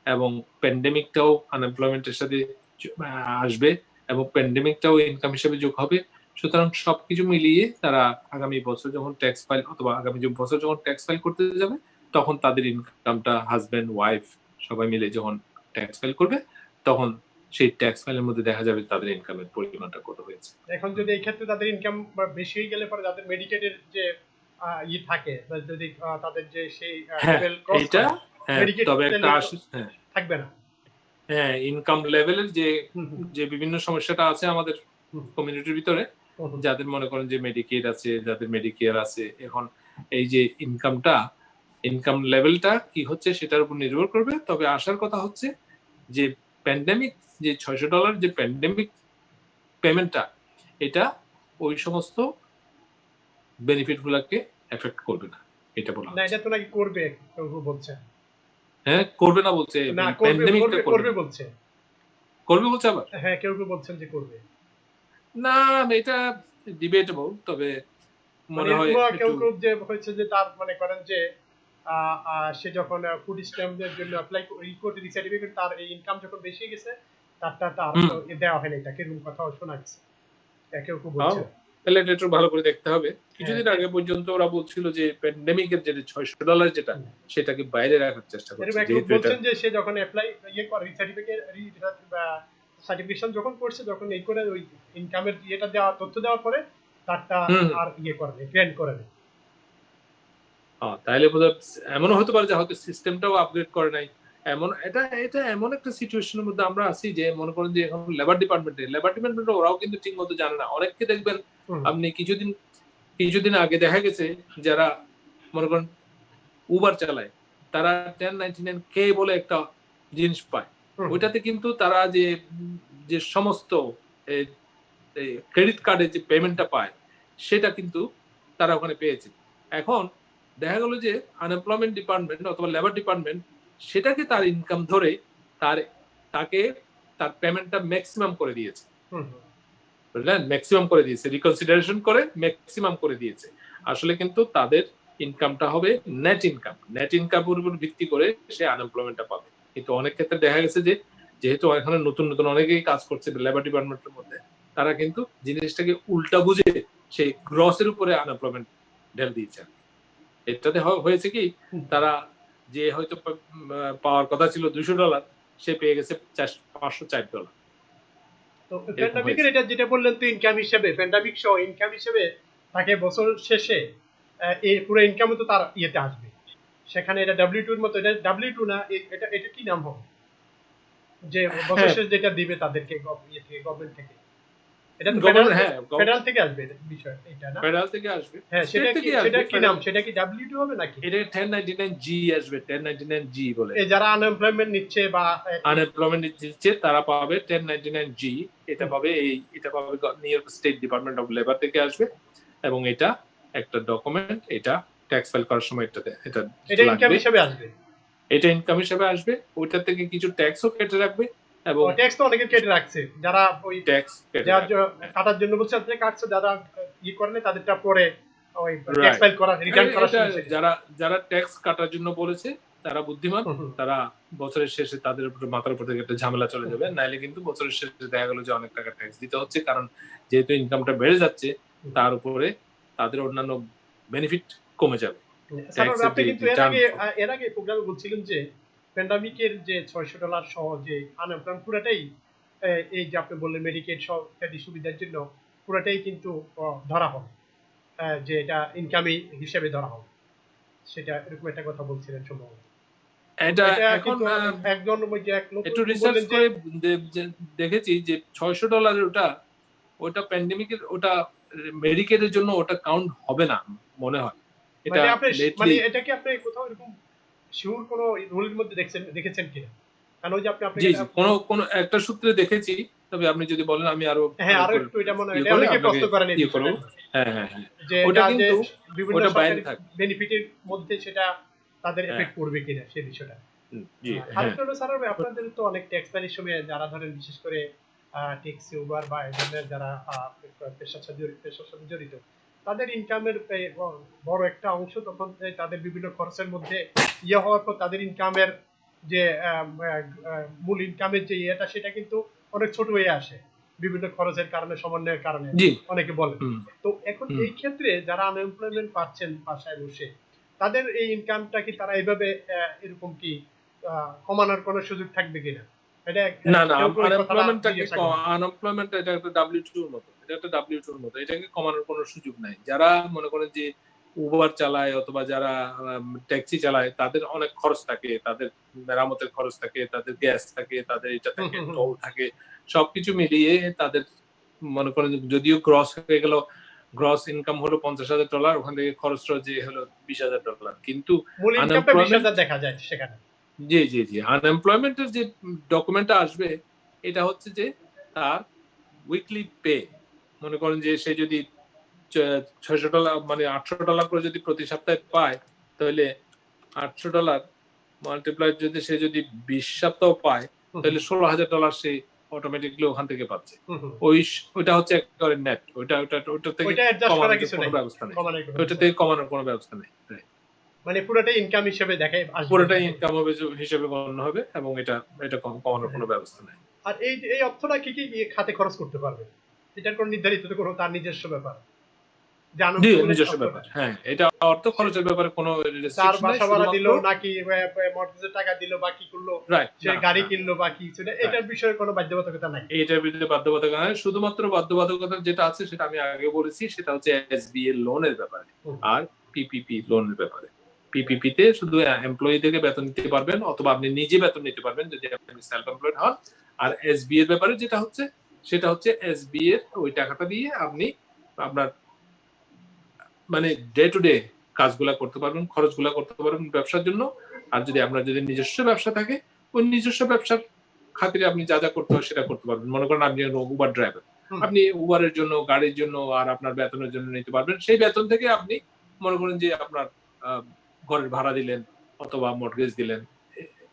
এবং প্যান্ডেমিকটাও আনএমপ্লয়মেন্টের সাথে আসবে এবং প্যান্ডেমিকটাও ইনকাম হিসেবে যোগ হবে। সুতরাং সবকিছু মিলিয়ে তারা আগামী বছর যখন ট্যাক্স ফাইল অথবা আগামী বছর যখন ট্যাক্স ফাইল করতে যাবে, তখন তাদের ইনকামটা হাজবেন্ড ওয়াইফ সবাই মিলে যখন ট্যাক্স ফাইল করবে, তখন সেই ট্যাক্স ফাইলের মধ্যে দেখা যাবে তাদের ইনকামের পরিমাণটা কত হয়েছে। এখন যদি এই ক্ষেত্রে তাদের ইনকাম বেশি হয়ে গেলে পরে তাদের মেডিকেটের যে ই থাকে, যদি তাদের যে সেই লেভেল ক্রস করে, মেডিকেট তবে একটা থাকবে না। হ্যাঁ, ইনকাম লেভেলের যে বিভিন্ন সমস্যাটা আছে আমাদের কমিউনিটির ভিতরে, যাদের মনে করেন যে মেডিকেট আছে, যাদের মেডিকেয়ার আছে, এখন এই যে ইনকাম লেভেলটা কি হচ্ছে সেটার উপর নির্ভর করবে। তবে আসার কথা হচ্ছে যে প্যান্ডেমিক যে $600 যে প্যান্ডেমিক পেমেন্টটা, এটা ওই সমস্ত বেনিফিট গুলাকে এফেক্ট করবে না, এটা বলা হচ্ছে। না, এটা তো নাকি করবে কেউ বলছে। হ্যাঁ, করবে না বলছে, প্যান্ডেমিকটা করবে বলছে। করবে বলছে আবার। হ্যাঁ, কেউ বলছেন যে করবে। না, এটা ডিবেটেবল, তবে মানে মনে হয় এরকম কেউ একটু কেউ যে হয়েছে যে তার মনে করেন যে সে যখন ফুড স্ট্যাম্পের জন্য অ্যাপ্লাই করতে সার্টিফিকেট, তার এই ইনকাম যখন বেশি গেছে, তারটা তার হুম দেওয়া হয়নি, তাকে এরকম কথাও শোনা গেছে, কেউ কেউ হ্যাঁ, বলছে। তাহলে এটা একটু ভালো করে দেখতে হবে। হ্যাঁ, কিছুদিন আগে পর্যন্ত ওরা বলছিল যে প্যান্ডেমিকের যে $600 যেটা, সেটাকে বাইরে রাখার চেষ্টা করছে, এরকম এক লোক যেহেতু এটা বলছেন যে সে যখন অ্যাপ্লাই করে সার্টিফিকেট সার্টিফিকেশন যখন করছে, যখন এই করে ওই ইনকামের ইয়েটা দেওয়া, তথ্য দেওয়ার পরে তারটা হুম আর করে নেই, গ্র্যান্ড করে নেই। তাইলে বোধহয় এমনও হতে পারে যে হয়তো সিস্টেমটাও আপগ্রেড করে নাই। এমন এটা এটা এমন একটা সিচুয়েশনের মধ্যে আমরা আছি যে মনে করেন যে এখন লেবার ডিপার্টমেন্টে ওরাও কিন্তু ঠিক মতো জানে না। অনেককে দেখবেন হুম, আপনি কিছুদিন আগে দেখা গেছে যারা মনে করেন উবার চালায়, তারা 1099 কে বলে একটা জিনিস পায়। হুম, ওইটাতে কিন্তু তারা যে সমস্ত ক্রেডিট কার্ডে যে পেমেন্টটা পায়, সেটা কিন্তু তারা ওখানে পেয়েছে। এখন দেখা গেল যে আনএমপ্লয়মেন্ট ডিপার্টমেন্ট অথবা লেবার ডিপার্টমেন্ট সেটাকে তার ইনকাম ধরে তার তাকে তার পেমেন্টটা ম্যাক্সিমাম করে দিয়েছে। হুম, হুম। বুঝলেন? ম্যাক্সিমাম করে দিয়েছে, রিকনসিডারেশন করে ম্যাক্সিমাম করে দিয়েছে। আসলে কিন্তু তাদের ইনকামটা হবে নেট ইনকামের উপর ভিত্তি করে সে আনএমপ্লয়মেন্টটা পাবে। কিন্তু অনেক ক্ষেত্রে দেখা গেছে যে যেহেতু এখানে নতুন নতুন অনেকেই কাজ করছে লেবার ডিপার্টমেন্টের মধ্যে, তারা কিন্তু জিনিসটাকে উল্টা বুঝে সেই গ্রসের উপরে আনএমপ্লয়মেন্ট ঢেল দিয়েছে। এটাতে হয়েছে কি, হুম। তারা যে হয়তো পাওয়ার কথা ছিল $200, সে পেয়ে গেছে $504। তো এরকম প্যান্ডামিকের হয়েছে। এটা যেটা বললেন, তো ইনকাম হিসেবে প্যান্ডামিক সহ ইনকাম হিসেবে তাকে বছর শেষে এই পুরো ইনকাম তো তার ইয়েতে আসবে। সেখানে এটা W2 এর মতো, এটা W2 না, এটা এটা কি নাম হবে, যে বছর হ্যাঁ, শেষে যেটা দিবে তাদেরকে ইয়ে থেকে, গভর্নমেন্ট থেকে? এটা তো গভর্নমেন্ট, হ্যাঁ, ফেডারেল থেকে আসবে বিষয় এটা, না? ফেডারেল থেকে আসবে, হ্যাঁ, স্টেট থেকে সেটা আসবে, কি নাম, সেটা কি W2 হবে নাকি? এটা 1099 জি আসবে, 1099 জি বলে। এই যারা আনএমপ্লয়মেন্ট নিচ্ছে বা আনএমপ্লয়মেন্ট দিচ্ছে তারা পাবে 1099 জি। হুম, এটা পাবে new York state department of labour থেকে আসবে, এবং এটা একটা ডকুমেন্ট, এটা ট্যাক্স ফাইল করার সময় এটা এটা ইনকাম লাগবে। হিসেবে আসবে। এটা ইনকাম হিসেবে আসবে, ওইটা থেকে কিছু ট্যাক্সও কেটে রাখবে, ও, এবং ট্যাক্স তো অনেকে কেটে রাখছে, যারা ওই ট্যাক্স কেটে যার রাখবে। হ্যাঁ, কাটার জন্য বলছে আপনি কাটছে, যারা করেন তাদেরটা পরে ওই ট্যাক্স রাইট। ফাইল করা, রিটার্ন করার এটা সময় সেটা। যারা যারা ট্যাক্স কাটার জন্য বলেছে তারা বুদ্ধিমান, হুম, হুম, তারা বছরের শেষে তাদের উপর মাথার উপর থেকে একটা ঝামেলা চলে যাবে। নাইলে কিন্তু বছরের শেষে দেখা গেল যে অনেক টাকা ট্যাক্স দিতে হচ্ছে, কারণ যেহেতু ইনকামটা বেড়ে যাচ্ছে, হুম। তার উপরে তাদের অন্যান্য বেনিফিট কমে যাবে। স্যার, ট্যাক্সের আপনি কিন্তু রিটার্ন। এর আগে প্রোগ্রামে বলছিলেন যে প্যান্ডামিকের যে $600 সহ যে আনএমপ্লয়মেন্ট পুরাটাই, এই যে আপনি বললেন মেডিকেড সহ ইত্যাদি সুবিধার জন্য পুরাটাই কিন্তু ধরা হবে, যে এটা ইনকামই হিসেবে ধরা হবে, সেটা এরকম একটা কথা বলছিলেন সম্ভবত। তো এটা এটা এখন কিন্তু একজন ওই যে এক লোক একটু রিসার্চ বললেন যে করে দেখেছি যে $600 ওটা প্যান্ডেমিকের, ওটা মেডিকেলের জন্য ওটা কাউন্ট হবে না মনে হয়। এটা মানে আপনি মানে লেটলি। এটা কি আপনি কোথাও এরকম শিওর কোনো রুলের মধ্যে দেখেছেন কিনা? কারণ ওই যে আপনাকে জি, এটা জি। কোন একটা সূত্রে দেখেছি। তবে আপনি যদি বলেন আমি আরো হ্যাঁ, ভালো আরো করে একটু এটা মনে হয়, ইয়ে এটা করে অনেকে আপনাকে প্রশ্ন করেন এই ইয়ে করব। বিষয়টা নিয়ে, হ্যাঁ, হ্যাঁ, হ্যাঁ। যে ওটা যে কিন্তু বিভিন্ন ওটা বাইরে সরকারি থাকবে। বেনিফিটের মধ্যে সেটা তাদের হ্যাঁ, এফেক্ট করবে কিনা সেই বিষয়টা। জি, হ্যাঁ। আরেকটা হলো স্যার, আপনাদের তো অনেক ট্যাক্স পারির সময় যারা ধরেন বিশেষ করে ট্যাক্সি, উবার বা এই ধরনের যারা পেশার সাথে জড়িত, তাদের ইনকামের বড় একটা অংশ তখন তাদের বিভিন্ন খরচের মধ্যে ইয়ে হওয়ার পর তাদের ইনকামের যে মূল ইনকামের যে ইয়েটা, সেটা কিন্তু অনেক ছোট হয়ে আসে বিভিন্ন খরচের কারণে, সমন্বয়ের কারণে জি, অনেকে বলেন। হুম, তো এখন হুম। এই ক্ষেত্রে যারা আনএমপ্লয়মেন্ট পাচ্ছেন বাসায় বসে, তাদের এই ইনকামটা কি তারা এইভাবে এরকম কি কমানোর কোনো সুযোগ থাকবে কিনা? এটা না, না, কেউ কেউ এই কথাটা আনএমপ্লয়মেন্টটাকে জিজ্ঞাসা করেন। আনএমপ্লয়মেন্ট এটা একটা W2 এর মতো। এটা একটা W2 এর মতো। এটাকে কমানোর কোনো সুযোগ নাই। যারা মনে করেন যে উবার চালায় অথবা যারা ট্যাক্সি চালায়, তাদের অনেক খরচ থাকে। তাদের মেরামতের খরচ থাকে, তাদের গ্যাস থাকে, তাদের এটা হুম, থাকে, হুম, হুম। টোল থাকে। সবকিছু মিলিয়ে তাদের মনে করেন যে যদিও গ্রস হয়ে গেল, গ্রস ইনকাম হলো $50,000, ওখান থেকে খরচটা যে হলো $20,000। কিন্তু মূল ইনকামটা আনএমপ্লয়মেন্ট 20,000 দেখা যায় সেখানে। জি, জি, জি। আনএমপ্লয়মেন্টের যে ডকুমেন্টটা আসবে, এটা হচ্ছে যে তার উইকলি পে। মনে করেন যে সে যদি চ $600 মানে $800 করে যদি প্রতি সপ্তাহে পায়, তাহলে $800 মাল্টিপ্লাই যদি সে যদি 20 সপ্তাহ পায়, হুম, তাহলে হুম। $16,000 সে অটোমেটিকলি ওখান থেকে পাচ্ছে। হুম, হুম। ওইটা হচ্ছে একেবারে নেট, ওইটা থেকে ওইটা অ্যাডজাস্ট করার কমানোর কিছু কোনো নাই, ব্যবস্থা নেই, কমানোর কোনো ওইটা কিছু থেকে নাই। কমানোর কোনো ব্যবস্থা নেই। মানে পুরোটাই ইনকাম হিসেবে দেখে আসবে। পুরোটাই ইনকাম হবে হিসেবে গণ্য হবে, এবং এটা কমানোর কোনো ব্যবস্থা নেই। আর এই অর্থটা কি খাতে খরচ করতে পারবে? এটার কোনো নির্ধারিত তো কোনো তার নিজস্ব ব্যাপার। যে জি, আনএমপ্লয়মেন্ট নিজস্ব অর্থটা ব্যাপার। হ্যাঁ, এটা অর্থ খরচের ব্যাপারে কোনো তার রেস্ট্রিকশন নাই, বাসা ভাড়া শুধুমাত্র দিল নাকি মর্টগেজের টাকা দিল বা কি করলো, রাইট সে না গাড়ি না কিনলো বা কি সেটা, রাইট, এটার বিষয়ে কোনো বাধ্যবাধকতা নাই। এইটার বিরুদ্ধে বাধ্যবাধকতা নাই। শুধুমাত্র বাধ্যবাধকতা যেটা আছে সেটা আমি আগে বলেছি, সেটা হচ্ছে এসবিএ লোনের ব্যাপারে হুম, আর পিপিপি লোনের ব্যাপারে। পিপিপি তে শুধু এমপ্লয়ি থেকে বেতন নিতে পারবেন, অথবা আপনি নিজে বেতন নিতে পারবেন যদি আপনি সেলফ এমপ্লয়েড হন। আর এসবিএ এর ব্যাপারে যেটা হচ্ছে, সেটা হচ্ছে এসবিএ এর ওই টাকাটা দিয়ে আপনি আপনার মানে ডে টু ডে কাজগুলা করতে পারবেন, খরচগুলা করতে পারবেন ব্যবসার জন্য। আর যদি আপনার যদি নিজস্ব ব্যবসা থাকে, ওই নিজস্ব ব্যবসার খাতিরে আপনি যা যা করতে হয় সেটা করতে পারবেন। মনে করেন আপনি উবার ড্রাইভার, হুম, আপনি উবারের জন্য, গাড়ির জন্য আর আপনার বেতনের জন্য নিতে পারবেন। সেই বেতন থেকে আপনি মনে করেন যে আপনার আহ, ঘরের ভাড়া দিলেন অথবা মর্টগেজ দিলেন,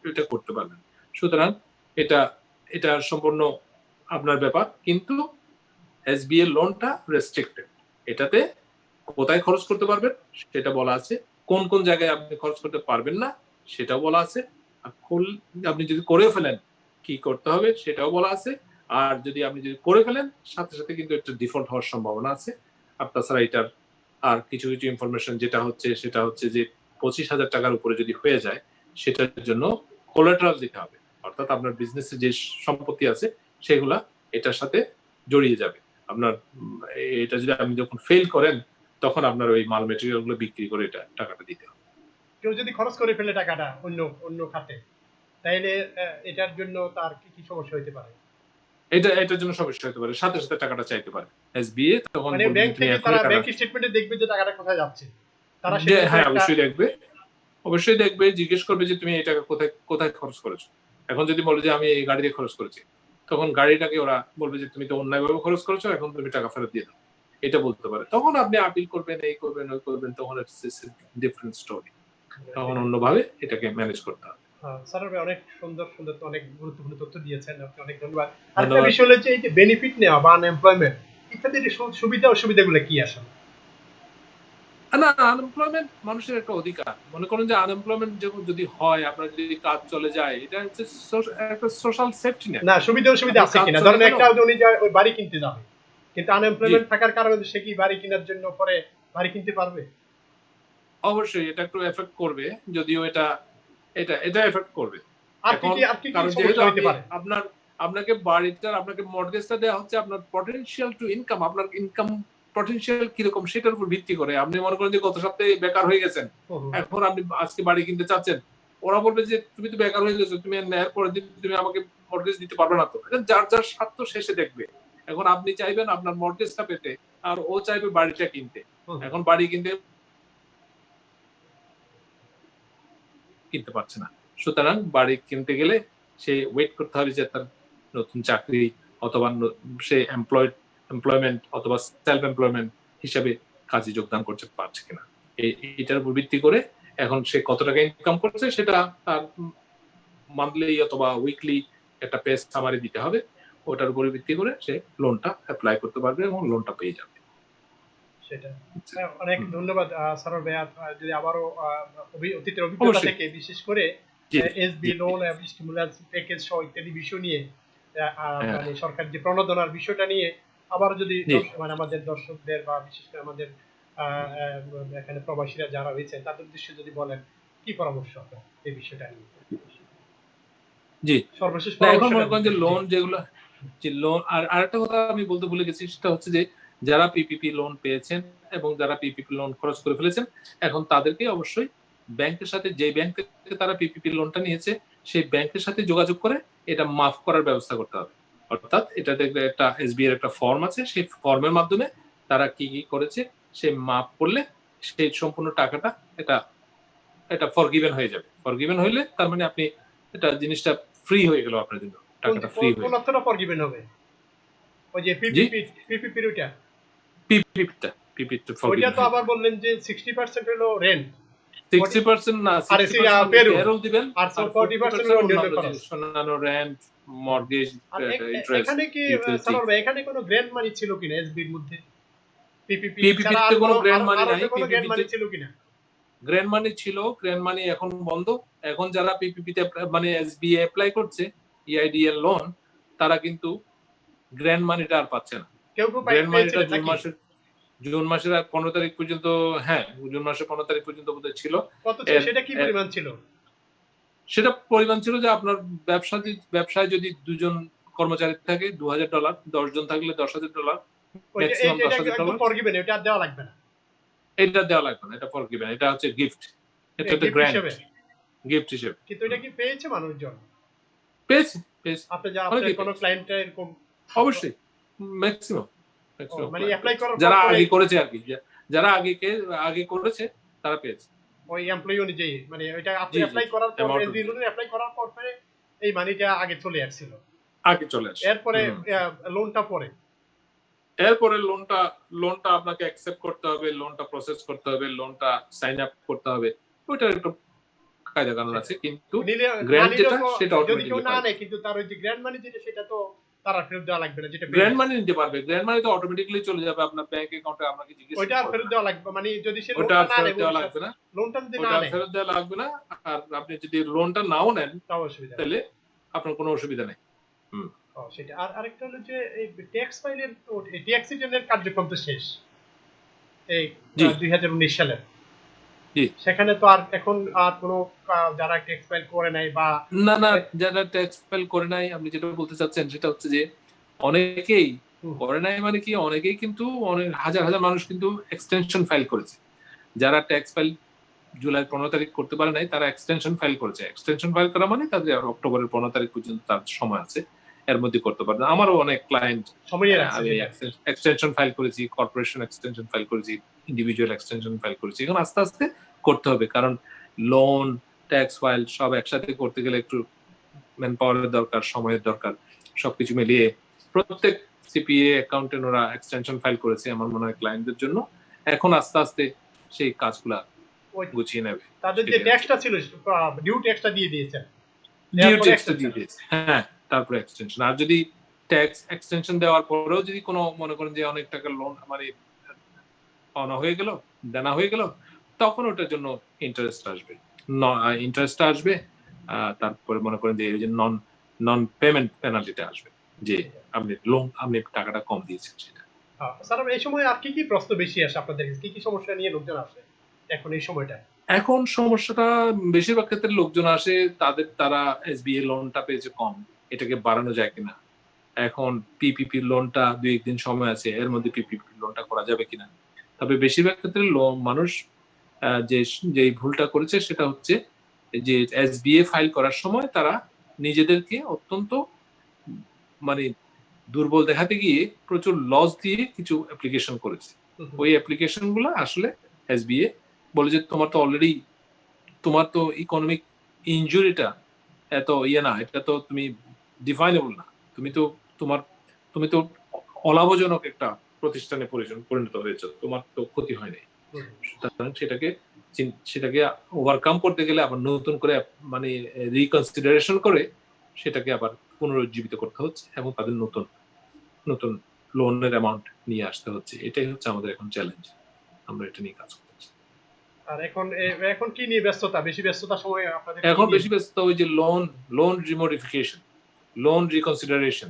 এটা করতে পারবেন। সুতরাং এটা এটা সম্পূর্ণ আপনার ব্যাপার, কিন্তু এসবিএ লোনটা রেস্ট্রিক্টেড। এটাতে কোথায় খরচ করতে পারবেন সেটা বলা আছে, কোন কোন জায়গায় আপনি খরচ করতে পারবেন না সেটাও বলা আছে, আর আপনি যদি করে ফেলেন কি করতে হবে সেটাও বলা আছে। আর আপনি যদি করে ফেলেন, সাথে সাথে কিন্তু একটা ডিফল্ট হওয়ার সম্ভাবনা আছে। আর তাছাড়া এটার আর কিছু কিছু ইনফরমেশন যেটা হচ্ছে, সেটা হচ্ছে যে 25,000 টাকার উপরে যদি হয়ে যায়, সেটার জন্য কোলাটারাল দিতে হবে। অর্থাৎ আপনার বিজনেসে যে সম্পত্তি আছে সেগুলা এটার সাথে জড়িয়ে যাবে। আপনার এটা যদি আপনি যখন ফেল করেন, তখন আপনার ওই মাল মেটেরিয়াল গুলো বিক্রি করে এটা টাকাটা দিতে হবে। কেউ যদি খরচ করে ফেলে টাকাটা অন্য অন্য খাতে, তাইলে এটার জন্য তার কি কি সমস্যা হইতে পারে? এটার জন্য সমস্যা হতে পারে, সাথে সাথে টাকাটা চাইতে পারে এসবিএ, তখন মানে বলবে ব্যাংক যে তুমি থেকে তারা এখনই টাকা ব্যাংক স্টেটমেন্টে দেখবে যে টাকাটা কোথায় যাচ্ছে, তারা যে সেটার উপর হ্যাঁ একটা। অবশ্যই দেখবে, অবশ্যই দেখবে, জিজ্ঞেস করবে যে তুমি এই টাকা কোথায় কোথায় খরচ করেছো। এখন যদি বলে যে আমি এই গাড়ি দিয়ে খরচ করেছি, তখন গাড়িটাকে ওরা বলবে যে তুমি তো অন্যায়ভাবে খরচ করেছো, এখন তুমি টাকা ফেরত দিয়ে দাও, এটা বলতে পারে। তখন আপনি আপিল করবেন, এই করবেন, ওই করবেন, তখন ডিফারেন্ট স্টোরি, তখন সেটাই। অন্যভাবে এটাকে ম্যানেজ করতে হবে। স্যার ভাই অনেক সুন্দর সুন্দর তো অনেক গুরুত্বপূর্ণ তথ্য দিয়েছেন, আপনি অনেক ধন্যবাদ। আরেকটা ধন্যবাদ। বিষয় হলো যে এই যে বেনিফিট নেওয়া বা আনএমপ্লয়মেন্ট ইত্যাদির সুবিধা অসুবিধাগুলো কি আসলে? না, আনএমপ্লয়মেন্ট মানুষের একটা অধিকার। মনে করেন যে আনএমপ্লয়মেন্ট যদি হয়, আপনার যদি কাজ চলে যায়, এটা হচ্ছে একটা সোশ্যাল সেফটি নেট। না, সুবিধা অসুবিধা আপনার আছে কাজ কিনা? চলে ধরেন গেল। একটা উনি যায় ওই বাড়ি কিনতে যাবে, কিন্তু জি, আনএমপ্লয়মেন্ট থাকার কারণে সে কি বাড়ি কেনার জন্য পরে বাড়ি কিনতে পারবে? অবশ্যই এটা একটু এফেক্ট করবে, যদিও এটা এটা এটা এফেক্ট করবে। আর কি এখন কি আর কি কি কারণ যেহেতু সমস্যা হইতে আপনি পারে? আপনাকে আপনাকে মর্টগেজটা দেওয়া হচ্ছে আপনার পটেনশিয়াল টু ইনকাম, আপনার ইনকাম পটেনশিয়াল কিরকম সেটার উপর ভিত্তি করে। আপনি মনে করেন যে গত সপ্তাহে বেকার হয়ে গেছেন, হুম, হুম। এখন আপনি আজকে বাড়ি কিনতে চাচ্ছেন, ওরা বলবে যে তুমি তো বেকার হয়ে গেছো, তুমি নেয়ার পরে দিন তুমি আমাকে মর্টগেজ দিতে পারবে না। তো এটা যার যার স্বার্থ শেষে দেখবে। এখন আপনি চাইবেন আপনার মর্টগেজটা পেতে, আর ও চাইবে বাড়িটা কিনতে। হুম, হুম। এখন বাড়ি কিনতে পারছে না। সুতরাং বাড়ি কিনতে গেলে সে ওয়েট করতে হবে যে তার নতুন চাকরি, অথবা সে এমপ্লয়মেন্ট অথবা সেলফ এমপ্লয়মেন্ট হিসাবে কাজে যোগদান করতে পারছে কিনা। এটার উপর ভিত্তি করে এখন সে কত টাকা ইনকাম করছে সেটা তার মান্থলি অথবা উইকলি একটা পে সামারি দিতে হবে। ওটার উপরে ভিত্তি করে সে লোনটা অ্যাপ্লাই করতে পারবে এবং লোনটা পেয়ে যাবে। সেটা। অনেক হুম, ধন্যবাদ সারোয়ার ভাইয়া। যদি আবারও অতীতের অভিজ্ঞতা অবশ্যই। থেকে বিশেষ করে জি, এসবি জি, জি। লোন এবং স্টিমুলাস প্যাকেজ সহ ইত্যাদি বিষয় নিয়ে হ্যাঁ, মানে সরকার যে প্রণোদনার বিষয়টা নিয়ে আবারও যদি জি। মানে আমাদের দর্শকদের বা বিশেষ করে আমাদের আহ, আহ, এখানে প্রবাসীরা যারা রয়েছেন তাদের উদ্দেশ্যে যদি বলেন কি পরামর্শ আপনার এই বিষয়টা নিয়ে, জি। সর্বশেষ না, এখন পরামর্শটা মনে করেন যে দিতেন। জি। লোন যেগুলো, যে লোন, আর আরেকটা কথা আমি বলতে ভুলে গেছি, সেটা হচ্ছে যে যারা পিপিপি লোন পেয়েছেন এবং যারা পিপিপি লোন খরচ করে ফেলেছেন, এখন তাদেরকে অবশ্যই ব্যাংকের সাথে, যে ব্যাংক থেকে তারা পিপিপি লোনটা নিয়েছে সেই ব্যাংকের সাথে যোগাযোগ করে এটা মাফ করার ব্যবস্থা করতে হবে। অর্থাৎ এটা দেখবে একটা এসবিআই এর একটা ফর্ম আছে, সেই ফর্মের মাধ্যমে তারা কি কি করেছে সে মাফ করলে সেই সম্পূর্ণ টাকাটা এটা এটা ফরগিভেন হয়ে যাবে। ফরগিভেন হইলে তার মানে আপনি এটা জিনিসটা ফ্রি হয়ে গেল আপনার জন্য, কোন টাকাটা ফ্রি কোন হয়ে কোন গেল। অর্থটা ফরগিভেন হবে? ওই যে জি, পিপিপির ওইটা? পিপিটা ওইটা ফরগিভেন তো হয়ে আবার যাবে। বললেন যে 60% হলো রেন্ট, 60% না, আর 60% payroll, পেরোল দিবেন, আর আর 40% 40% অন্যান্য অন্যান্য খরচ। জিনিস, অন্যান্য রেন্ট, মর্টগেজ, আর ইন্টারেস্ট, এখানে কি ইউটিলিটি। সারোয়ার ভাই, এখানে কোনো গ্র্যান্ড মানি ছিল কিনা এসবির মধ্যে? পিপিপি ছাড়া পিপিপিতে আর কোনো গ্র্যান্ড মানি আর নাই। অন্য কোনো গ্র্যান্ড পিপিপিতে মানি ছিল কিনা? গ্র্যান্ড মানি ছিল, গ্র্যান্ড মানি এখন বন্ধ। এখন যারা পিপিপিতে মানে এসবিএ অ্যাপ্লাই করছে, ইআইডিএল লোন, তারা কিন্তু গ্র্যান্ড মানিটা আর পাচ্ছে না। কেউ কেউ গ্র্যান্ড মানিটা পেয়েছিলেন নাকি? জুন মাসের 15 তারিখ পর্যন্ত, হ্যাঁ জুন মাসের 15 তারিখ পর্যন্ত বোধহয় ছিল। কত ছিল সেটা, কি পরিমাণ ছিল? সেটা পরিমাণ ছিল যে আপনার ব্যবসায় যদি 2 জন কর্মচারী থাকে $2000, 10 জন থাকলে $10,000, ওইটা ম্যাক্সিমাম এটা একদম $10,000। ফরগিভেন, এটা আর দেওয়া লাগবে না। এটা দেওয়া লাগবে না, এটা ফরগিভেন, এটা হচ্ছে গিফট, এটা হচ্ছে গিফট গ্র্যান্ট, হিসেবে। গিফট হিসেবে। কিন্তু এটা কি পেয়েছে মানুষজন? পেয়েছে, আপনি যা আপনার অনেকেই কোনো পেয়েছে, ক্লায়েন্টটা এরকম? অবশ্যই ম্যাক্সিমাম মানে অ্যাপ্লাই করার যারা পর আগে করেছে আর কি, যারা আগে করেছে তারা পেয়েছে। ওই এমপ্লয়ি অনুযায়ী, মানে ওইটা আপনি জি জি অ্যাপ্লাই করার পর, অ্যামাউন্ট এসবি লোনে অ্যাপ্লাই করার পর পরে এই মানিটা আগে চলে আসছিল, আগে চলে আসে। এরপরে লোনটা পরে। এরপরে লোনটা আপনাকে অ্যাকসেপ্ট করতে হবে, লোনটা প্রসেস করতে হবে, লোনটা সাইন আপ করতে হবে, ওইটার একটু কায়দা কানুন আছে। কিন্তু নিলে গ্র্যান্ট যেটা তো সেটা যদি কেউ অটোমেটিক্যালি না পাবে। নেয়, কিন্তু তার ওই যে গ্র্যান্ড মানি যেটা, সেটা তো তার আর ফেরত দেওয়া লাগবে না, যেটা গ্র্যান্ড মানি নিতে পারবে, গ্র্যান্ড মানি তো অটোমেটিক্যালি চলে যাবে আপনার ব্যাংক অ্যাকাউন্টে, আপনাকে জিজ্ঞেস ওইটা আর করবে ফেরত না। দেওয়া লাগবে, মানে যদি সে ওটা লোনটা আর না ফেরত নেয়, দেওয়া লাগবে না, লোনটা যদি না ওটা আর নেয়, ফেরত দেওয়া লাগবে না। আর আপনি যদি লোনটা নাও নেন তাও অসুবিধা নেই। তাহলে আপনার কোনো অসুবিধা নেই। সেটা। আর আরেকটা হলো যে এই ট্যাক্স ফাইলের তো, ট্যাক্স রিটার্নের কার্যক্রম তো শেষ এই জি 2019 সালে। জি সেখানে তো আর এখন আর কোনো যারা ট্যাক্স ফাইল করে নাই বা না না, যারা ট্যাক্স ফাইল করে নাই, আপনি যেটা বলতে চাচ্ছেন সেটা হচ্ছে যে অনেকেই করে নাই, মানে কি অনেকেই কিন্তু, অনেক হাজার হাজার মানুষ কিন্তু এক্সটেনশন ফাইল করেছে। যারা ট্যাক্স ফাইল জুলাই 15 তারিখ করতে পারে নাই, তারা এক্সটেনশন ফাইল করেছে। এক্সটেনশন ফাইল করা মানে তাদের অক্টোবরের 15 তারিখ পর্যন্ত তার সময় আছে, এর মধ্যে করতে পারে। আমারও অনেক ক্লায়েন্ট, আমি এক্সটেনশন ফাইল করেছি, কর্পোরেশন এক্সটেনশন ফাইল করেছি, ইন্ডিভিজুয়াল এক্সটেনশন ফাইল করেছি। এখন আস্তে আস্তে করতে হবে, কারণ লোন, ট্যাক্স ফাইল সব একসাথে করতে গেলে একটু ম্যান পাওয়ারের দরকার, সময়ের দরকার। সবকিছু মিলিয়ে প্রত্যেক সিপিএ অ্যাকাউন্টেন্ট ওরা এক্সটেনশন ফাইল করেছে আমার মনে হয় ক্লায়েন্টদের জন্য। এখন আস্তে আস্তে সেই কাজগুলা গুছিয়ে নেবে। তাদের যে ট্যাক্সটা ছিল, ডিউ ট্যাক্সটা দিয়ে দিয়েছেন, ডিউ ট্যাক্সটা দিয়ে দিয়েছে, হ্যাঁ, তারপরে এক্সটেনশন। আর যদি ট্যাক্স এক্সটেনশন দেওয়ার পরেও যদি কোনো মনে করেন যে অনেক টাকা লোন মানে পাওনা হয়ে গেল, দেনা হয়ে গেল, তখন ওটার জন্য ইন্টারেস্ট আসবে, ইন্টারেস্টটা আসবে। তারপরে মনে করেন যে এই যে নন পেমেন্ট পেনাল্টিটা আসবে, যে আপনি টাকাটা কম দিয়েছেন সেটা। স্যার, এই সময় আর কি কি প্রশ্ন বেশি আসে আপনাদের কাছে? কি কি সমস্যা নিয়ে লোকজন আসে এখন এই সময়টা? এখন সমস্যাটা বেশিরভাগ ক্ষেত্রে লোকজন আসে, তারা এসবিএ লোনটা পেয়েছে কম, এটাকে বাড়ানো যায় কিনা। এখন পিপিপি লোনটা 2-1 দিন সময় আছে, এর মধ্যে পিপিপি লোনটা করা যাবে কিনা। তবে বেশিরভাগ ক্ষেত্রে মানুষ যে ভুলটা করেছে সেটা হচ্ছে যে এসবিএ ফাইল করার সময় তারা নিজেদেরকে অত্যন্ত মানে দুর্বল দেখাতে গিয়ে প্রচুর লস দিয়ে কিছু অ্যাপ্লিকেশন করেছে। ওই অ্যাপ্লিকেশন গুলো আসলে এসবিএ বলে যে তোমার তো ইকোনমিক ইনজুরিটা এত না, এটা তো তুমি ডিফাইনেবল না, তুমি তো অলাভজনক একটা প্রতিষ্ঠানে পরিণত হয়েছে, তোমার তো ক্ষতি হয় নাই। সুতরাং সেটাকে ওভারকাম করতে গেলে আবার নতুন করে মানে রিকনসিডারেশন করে সেটাকে আবার পুনরুজ্জীবিত করতে হচ্ছে এবং তাদের নতুন লোনের অ্যামাউন্ট নিয়ে আসতে হচ্ছে। এটাই হচ্ছে আমাদের এখন চ্যালেঞ্জ, আমরা এটা নিয়ে কাজ করছি। আর এখন কি নিয়ে ব্যস্ততা? বেশি ব্যস্ততা সময় আপনাদের এখন বেশি ব্যস্ত ওই যে loan remodification, loan reconsideration,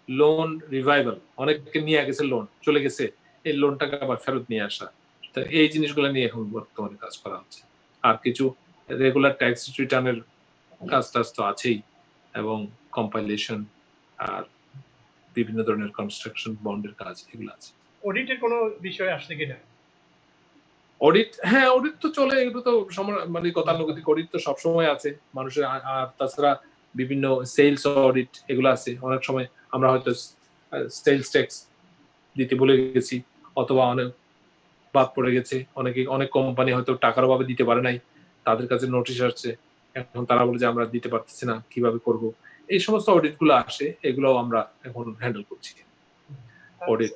loan revival. অনেককে নিয়ে গেছে, লোন চলে গেছে, এই লোনটাকে আবার ফেরত নিয়ে আসা। এই জিনিসগুলো নিয়ে এখন বর্তমানে কাজ করা হচ্ছে। আর কিছু রেগুলার ট্যাক্স রিটার্নের কাজ তো আছেই, এবং কম্পাইলেশন আর বিভিন্ন ধরনের কনস্ট্রাকশন বন্ডের কাজ, এগুলো আছে। অডিটের কোনো বিষয় আসছে কিনা? অডিট, হ্যাঁ অডিট তো চলে, এগুলো তো মানে গতানুগতিক অডিট তো সবসময় আছে মানুষের। আর তাছাড়া বিভিন্ন সেলস অডিট এগুলো আছে। অনেক সময় আমরা হয়তো সেলস ট্যাক্স দিতে ভুলে গেছি, অথবা অনেক বাদ পড়ে গেছে, অনেক কোম্পানি হয়তো টাকার অভাবে দিতে পারে নাই, তাদের কাছে নোটিশ আসছে, এখন তারা বলে যে আমরা দিতে পারতেছি না, কিভাবে করব। এই সমস্ত অডিট গুলো আসে, এগুলো আমরা এখন হ্যান্ডেল করছি। অডিট,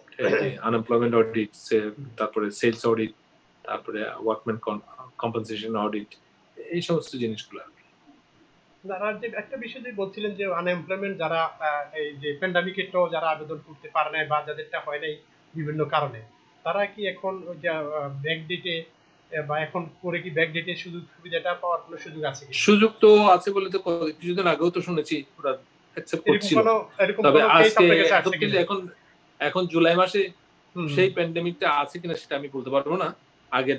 আনএমপ্লয়মেন্ট অডিট, তারপরে সেলস অডিট, তারপরে ওয়ার্কম্যান কম্পেনসেশন অডিট, এই সমস্ত জিনিসগুলো আর কি। আর যে একটা বিষয় যে বলছিলেন যে আনএমপ্লয়মেন্ট যারা এই যে প্যান্ডামিকেরটাও যারা আবেদন করতে পারে নাই বা যাদেরটা হয় নাই বিভিন্ন কারণে, তারা কি এখন ওই যে ব্যাক ডেটে বা এখন করে কি ব্যাক ডেটে সুযোগ সুবিধাটা পাওয়ার কোনো সুযোগ আছে কি? সুযোগ তো আছে বলে তো কিছুদিন আগেও তো শুনেছি ওরা অ্যাকসেপ্ট করছিল, এরকম তবে কোনো কেস আজকে আপনার কাছে আসছে কিন্তু কিনা? এখন জুলাই মাসে হুম, সেই প্যান্ডেমিকটা আছে কিনা সেটা আমি বলতে পারবো না। আগের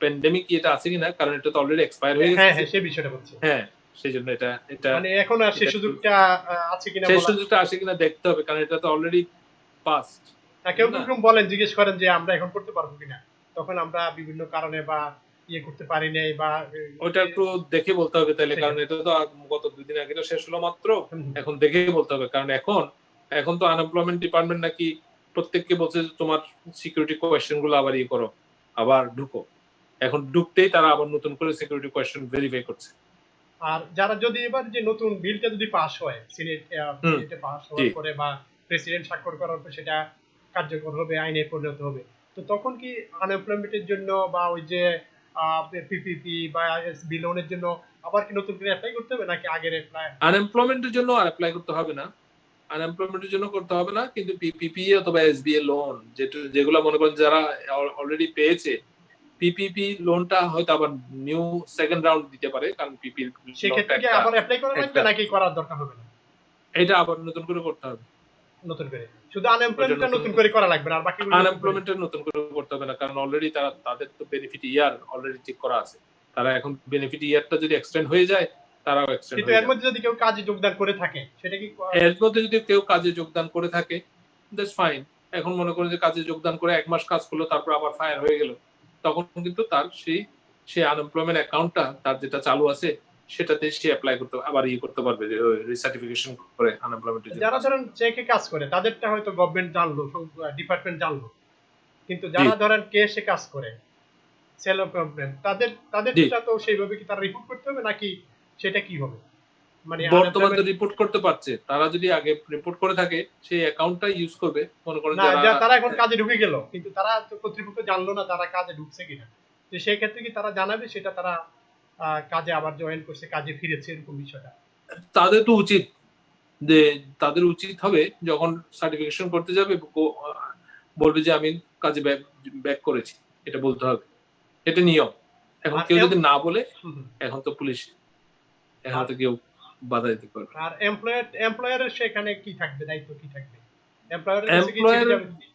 প্যান্ডেমিক এটা আছে কিনা, কারণ এটা তো অলরেডি এক্সপায়ার হয়ে হ্যাঁ গেছে। হ্যাঁ সেই বিষয়টা বলছি। হ্যাঁ, সেই জন্য এটা মানে এখন আর সেই এটা সুযোগটা আছে কিনা সেই বলা। সুযোগটা আসে কিনা দেখতে হবে, কারণ এটা তো অলরেডি পাস্ট। কেউ কেউ বলেন, জিজ্ঞেস করেন যে আমরা এখন করতে পারবো কিনা, তখন আমরা বিভিন্ন কারণে বা ইয়ে করতে পারি নাই বা ওইটা একটু দেখে বলতে হবে তাহলে, ঠিক কারণ আছে। এটা তো গত 2 দিন আগে তো শেষ হলো মাত্র। হুম, হুম। এখন দেখে বলতে হবে, কারণ এখন তো আনএমপ্লয়মেন্ট ডিপার্টমেন্ট নাকি প্রত্যেককে বলছে যে তোমার সিকিউরিটি কোয়েশ্চেন গুলো আবার ইয়ে করো, আবার ঢুকো। এখন ঢুকতেই তারা আবার নতুন করে সিকিউরিটি কোয়েশ্চেন ভেরিফাই করছে। আর যারা যদি এবার যে নতুন বিলটা যদি পাস হয় সিনেটে পাস জি। হওয়ার পরে বা প্রেসিডেন্ট স্বাক্ষর করার পর সেটা কার্যকর হবে, আইনে পরিণত হবে, তো তখন কি আনএমপ্লয়মেন্টের জন্য বা ওই যে পিপিপি বা এসবি লোনের জন্য আবার কি নতুন করে অ্যাপ্লাই করতে হবে নাকি আগের অ্যাপ্লাই? আনএমপ্লয়মেন্টের জন্য আর অ্যাপ্লাই করতে হবে না, আনএমপ্লয়মেন্টের জন্য করতে হবে না, কিন্তু পিপিপি অথবা এসবিএ লোন যেগুলো মনে করেন যারা অলরেডি পেয়েছে, পিপিপি লোনটা হয়তো আবার নিউ সেকেন্ড রাউন্ড দিতে পারে, কারণ পিপি লোনটা সেক্ষেত্রে কি আবার অ্যাপ্লাই করা লাগবে নাকি করার দরকার হবে না? এটা আবার নতুন করে করতে হবে। নতুন করে শুধু আনএমপ্লয়মেন্টটা নতুন করে করা লাগবে না, আর বাকিগুলো আনএমপ্লয়মেন্টের নতুন করে করতে হবে না, কারণ অলরেডি তাদের তো বেনিফিট ইয়ার অলরেডি ঠিক করা আছে। তারা এখন বেনিফিট ইয়ারটা যদি এক্সটেন্ড হয়ে যায়, তারাও এক্সটেন্ড কিন্তু হয়ে এর যাবে। মধ্যে যদি কেউ কাজে যোগদান করে থাকে সেটা কি এর মধ্যে যদি কেউ কাজে যোগদান করে থাকে, দ্যাটস ফাইন। এখন মনে করেন যে কাজে যোগদান করে 1 মাস কাজ করলো, তারপর আবার ফায়ার হয়ে গেল, তখন কিন্তু তার সেই আনএমপ্লয়মেন্ট অ্যাকাউন্টটা তার যেটা চালু আছে সেটাতে সে অ্যাপ্লাই করতে আবার করতে পারবে, যে রিসার্টিফিকেশন করে আনএমপ্লয়মেন্টের জন্য। যারা ধরেন চেকে কাজ করে তাদেরটা হয়তো গভর্নমেন্ট জানলো, ডিপার্টমেন্ট জানলো, কিন্তু জি যারা ধরেন ক্যাশে কাজ করে সেলফ এমপ্লয়েড জি, তাদেরটা তো সেইভাবে কি তারা রিপোর্ট করতে হবে নাকি সেটা কি হবে? মানে বর্তমান তো আনএমপ্লয়মেন্ট রিপোর্ট করতে পারছে, তারা যদি আগে রিপোর্ট করে থাকে সেই অ্যাকাউন্টটা ইউজ করবে। মনে করেন না, যারা তারা এখন কাজে ঢুকে গেল কিন্তু তারা তো কর্তৃপক্ষ জানলো না তারা কাজে ঢুকছে কিনা, তো সেই ক্ষেত্রে কি তারা জানাবে সেটা তারা কাজে আবার জয়েন করছে, কাজে ফিরেছে, এরকম বিষয়টা? তাদের তো উচিত যে তাদের উচিত হবে যখন সার্টিফিকেশন করতে যাবে বলবে যে আমি কাজে ব্যাক করেছি, এটা বলতে হবে, এটা নিয়ম। এখন আর কেউ যদি না বলে, হুম, হুম। এখন তো পুলিশ, এখন আর তো কেউ বাধা দিতে পারবে। আর এমপ্লয়ারের সেখানে কি থাকবে, দায়িত্ব কি থাকবে? এমপ্লয়ারের কাছে কি চিঠি এমপ্লয়ার যাবে?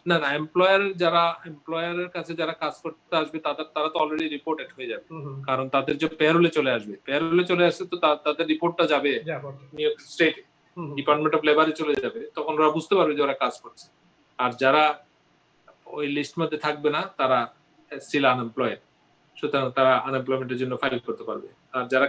না না, এমপ্লয়ারের কাছে যারা কাজ করতে আসবে তারা তো অলরেডি রিপোর্টেড হয়ে যাবে, হুম, হুম। কারণ তাদের যে পেরোলে চলে আসবে, পেরোলে চলে আসছে তো তাদের রিপোর্টটা যাবে যা বটে। স্টেট হুম, হুম। ডিপার্টমেন্ট অফ লেবারে চলে যাবে, তখন ওরা বুঝতে পারবে যে ওরা কাজ করছে। আর যারা ওই লিস্ট মধ্যে থাকবে না তারা স্টিল আনএমপ্লয়েড, সুতরাং তারা আনএমপ্লয়মেন্টের জন্য ফাইল করতে পারবে। আর যারা